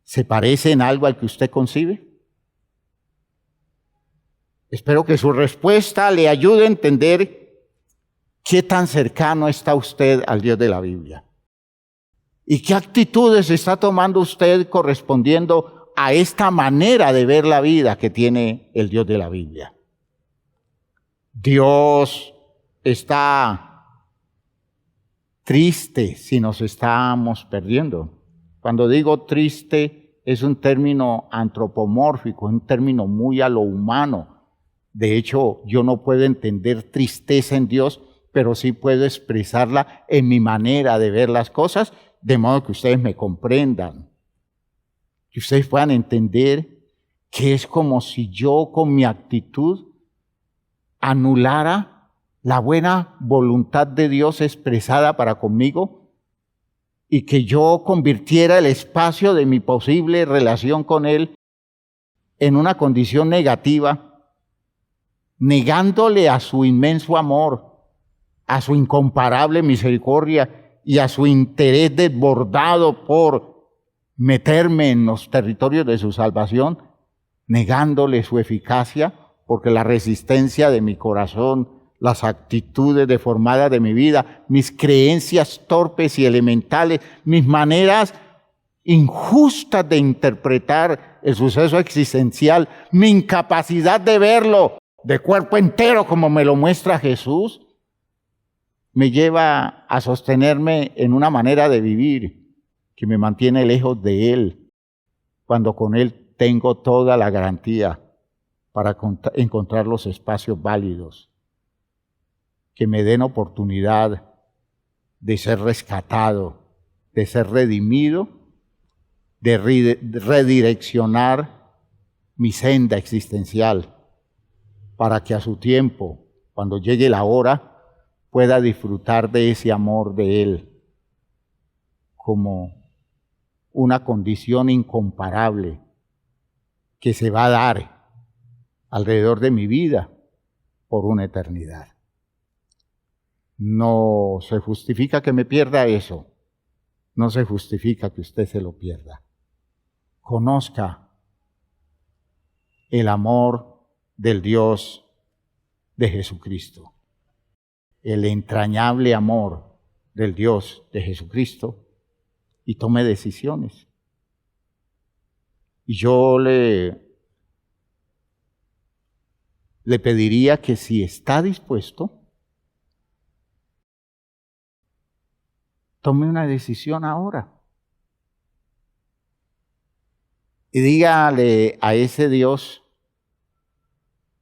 ¿Se parece en algo al que usted concibe? Espero que su respuesta le ayude a entender qué tan cercano está usted al Dios de la Biblia. ¿Y qué actitudes está tomando usted correspondiendo a esta manera de ver la vida que tiene el Dios de la Biblia? Dios está triste si nos estamos perdiendo. Cuando digo triste, es un término antropomórfico, un término muy a lo humano. De hecho, yo no puedo entender tristeza en Dios, pero sí puedo expresarla en mi manera de ver las cosas, de modo que ustedes me comprendan, que ustedes puedan entender que es como si yo con mi actitud anulara la buena voluntad de Dios expresada para conmigo y que yo convirtiera el espacio de mi posible relación con Él en una condición negativa, negándole a su inmenso amor, a su incomparable misericordia y a su interés desbordado por meterme en los territorios de su salvación, negándole su eficacia, porque la resistencia de mi corazón, las actitudes deformadas de mi vida, mis creencias torpes y elementales, mis maneras injustas de interpretar el suceso existencial, mi incapacidad de verlo de cuerpo entero como me lo muestra Jesús, me lleva a sostenerme en una manera de vivir que me mantiene lejos de Él, cuando con Él tengo toda la garantía para encontrar los espacios válidos que me den oportunidad de ser rescatado, de ser redimido, de redireccionar mi senda existencial, para que a su tiempo, cuando llegue la hora, pueda disfrutar de ese amor de Él como una condición incomparable que se va a dar alrededor de mi vida por una eternidad. No se justifica que me pierda eso, no se justifica que usted se lo pierda. Conozca el amor del Dios de Jesucristo, el entrañable amor del Dios de Jesucristo, y tome decisiones. Y yo le pediría que si está dispuesto, tome una decisión ahora. Y dígale a ese Dios: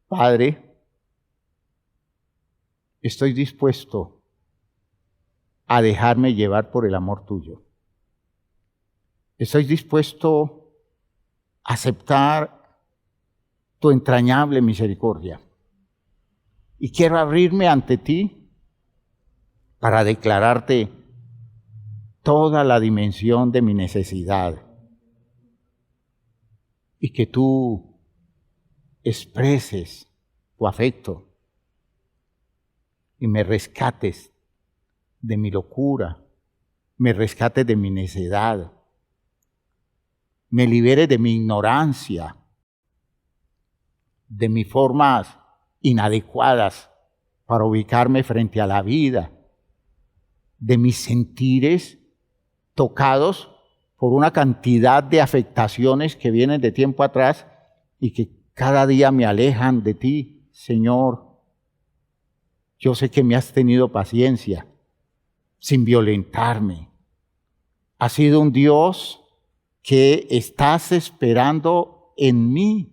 Padre, estoy dispuesto a dejarme llevar por el amor tuyo. Estoy dispuesto a aceptar tu entrañable misericordia. Y quiero abrirme ante ti para declararte toda la dimensión de mi necesidad. Y que tú expreses tu afecto y me rescates de mi locura, me rescates de mi necedad, me liberes de mi ignorancia, de mis formas inadecuadas para ubicarme frente a la vida, de mis sentires tocados por una cantidad de afectaciones que vienen de tiempo atrás y que cada día me alejan de ti, Señor. Yo sé que me has tenido paciencia, sin violentarme. Has sido un Dios que estás esperando en mí,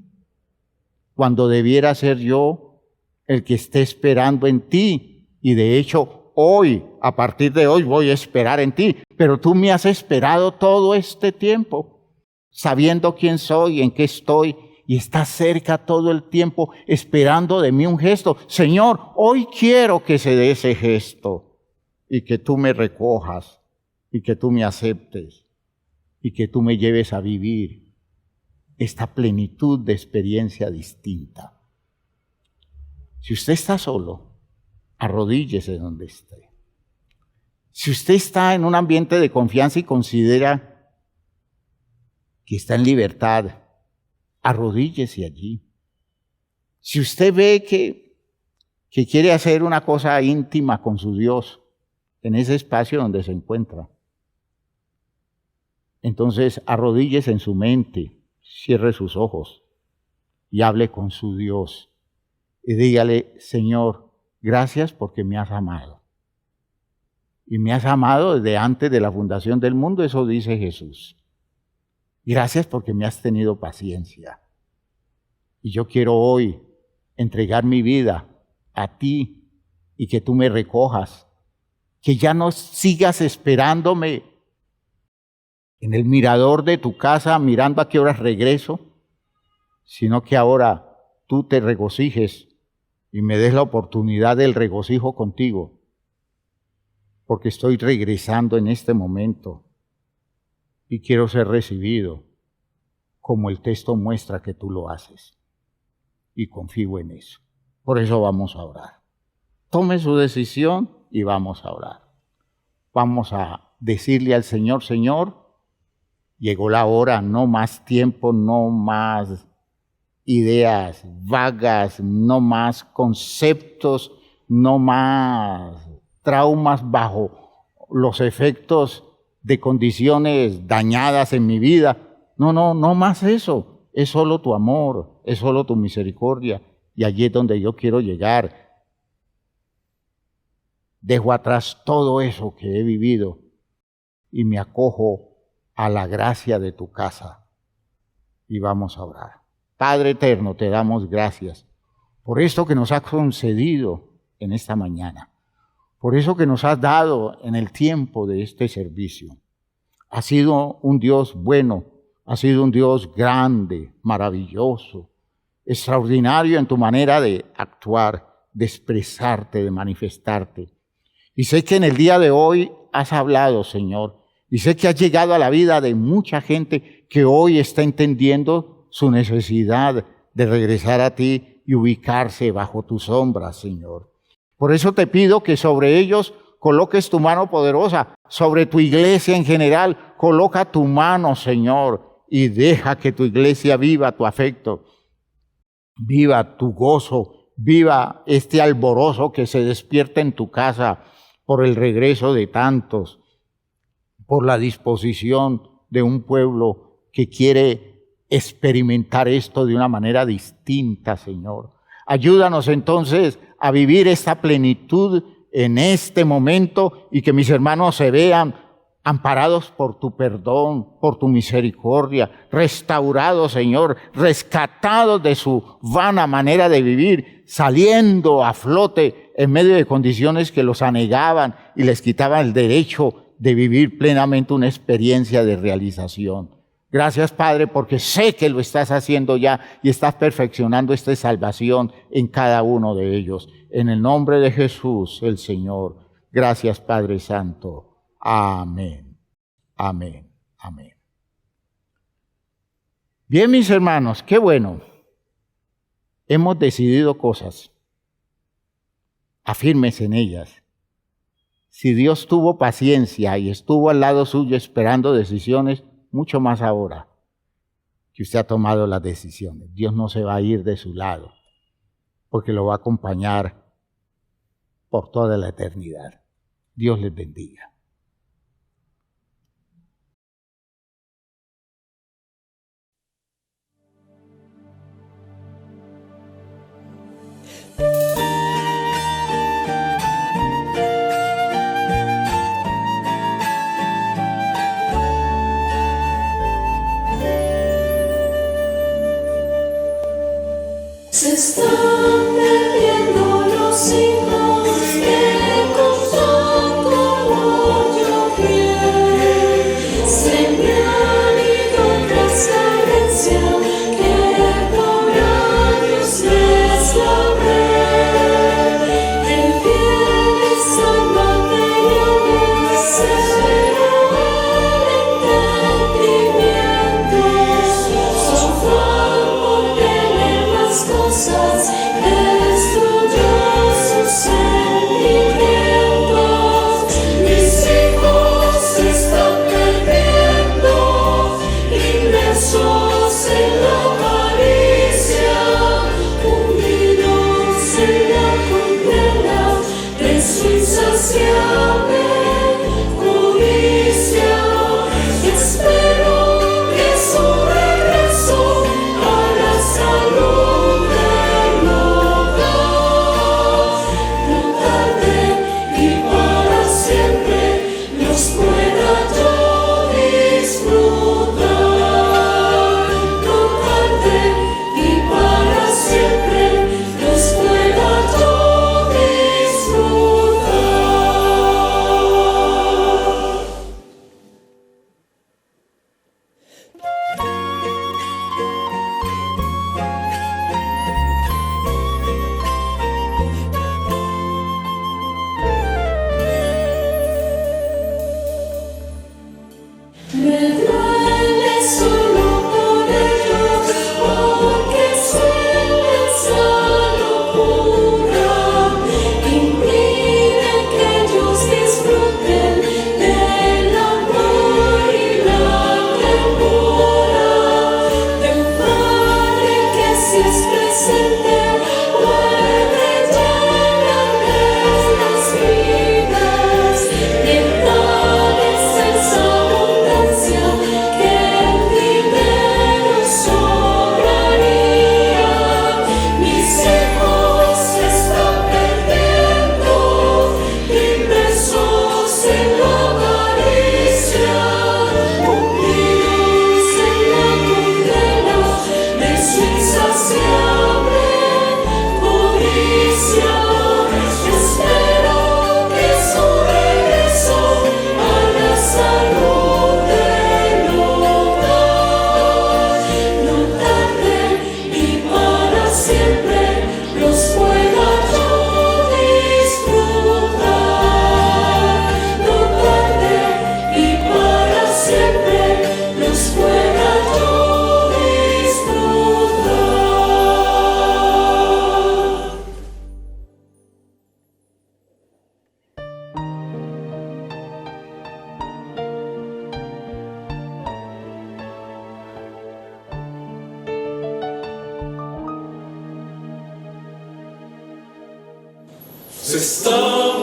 cuando debiera ser yo el que esté esperando en ti. Y de hecho, hoy, a partir de hoy, voy a esperar en ti. Pero tú me has esperado todo este tiempo, sabiendo quién soy, en qué estoy, y estás cerca todo el tiempo, esperando de mí un gesto. Señor, hoy quiero que se dé ese gesto, y que tú me recojas, y que tú me aceptes, y que tú me lleves a vivir esta plenitud de experiencia distinta. Si usted está solo, arrodíllese donde esté. Si usted está en un ambiente de confianza y considera que está en libertad, arrodíllese allí. Si usted ve que quiere hacer una cosa íntima con su Dios en ese espacio donde se encuentra, entonces arrodíllese en su mente, cierre sus ojos y hable con su Dios. Y dígale: Señor, gracias porque me has amado. Y me has amado desde antes de la fundación del mundo, eso dice Jesús. Gracias porque me has tenido paciencia. Y yo quiero hoy entregar mi vida a ti y que tú me recojas. Que ya no sigas esperándome en el mirador de tu casa mirando a qué horas regreso, sino que ahora tú te regocijes y me des la oportunidad del regocijo contigo, porque estoy regresando en este momento y quiero ser recibido como el texto muestra que tú lo haces, y confío en eso. Por eso vamos a orar. Tome su decisión y vamos a orar. Vamos a decirle al Señor, Señor, llegó la hora, no más tiempo, no más ideas vagas, no más conceptos, no más traumas bajo los efectos de condiciones dañadas en mi vida. No más eso. Es solo tu amor, es solo tu misericordia. Y allí es donde yo quiero llegar. Dejo atrás todo eso que he vivido y me acojo a la gracia de tu casa. Y vamos a orar. Padre eterno, te damos gracias por esto que nos has concedido en esta mañana, por eso que nos has dado en el tiempo de este servicio. Has sido un Dios bueno, has sido un Dios grande, maravilloso, extraordinario en tu manera de actuar, de expresarte, de manifestarte. Y sé que en el día de hoy has hablado, Señor, y sé que has llegado a la vida de mucha gente que hoy está entendiendo su necesidad de regresar a ti y ubicarse bajo tu sombra, Señor. Por eso te pido que sobre ellos coloques tu mano poderosa, sobre tu iglesia en general, coloca tu mano, Señor, y deja que tu iglesia viva tu afecto, viva tu gozo, viva este alborozo que se despierta en tu casa por el regreso de tantos, por la disposición de un pueblo que quiere experimentar esto de una manera distinta, Señor. Ayúdanos entonces a vivir esta plenitud en este momento y que mis hermanos se vean amparados por tu perdón, por tu misericordia, restaurados, Señor, rescatados de su vana manera de vivir, saliendo a flote en medio de condiciones que los anegaban y les quitaban el derecho de vivir plenamente una experiencia de realización. Gracias, Padre, porque sé que lo estás haciendo ya y estás perfeccionando esta salvación en cada uno de ellos. En el nombre de Jesús, el Señor. Gracias, Padre Santo. Amén, amén, amén. Bien, mis hermanos, qué bueno. Hemos decidido cosas. Afírmese en ellas. Si Dios tuvo paciencia y estuvo al lado suyo esperando decisiones, mucho más ahora que usted ha tomado las decisiones. Dios no se va a ir de su lado, porque lo va a acompañar por toda la eternidad. Dios les bendiga. Se están perdiendo los hijos que con tanto amor yo crié. Se me han ido tras carencia que por años les labré. El bien está material severo el entendimiento. Sofá por tener las cosas destruyó sus sentimientos. Mis hijos se están perdiendo, inmersos en la avaricia, hundidos en la condena de su insaciable codicia. Espero que su regreso a la salud del hogar, no tarde y para siempre los pueda yo disfrutar. No tarde y para siempre los pueda yo disfrutar. Me duele solo por ellos, porque suele esa locura, impide que ellos disfruten Eso es todo.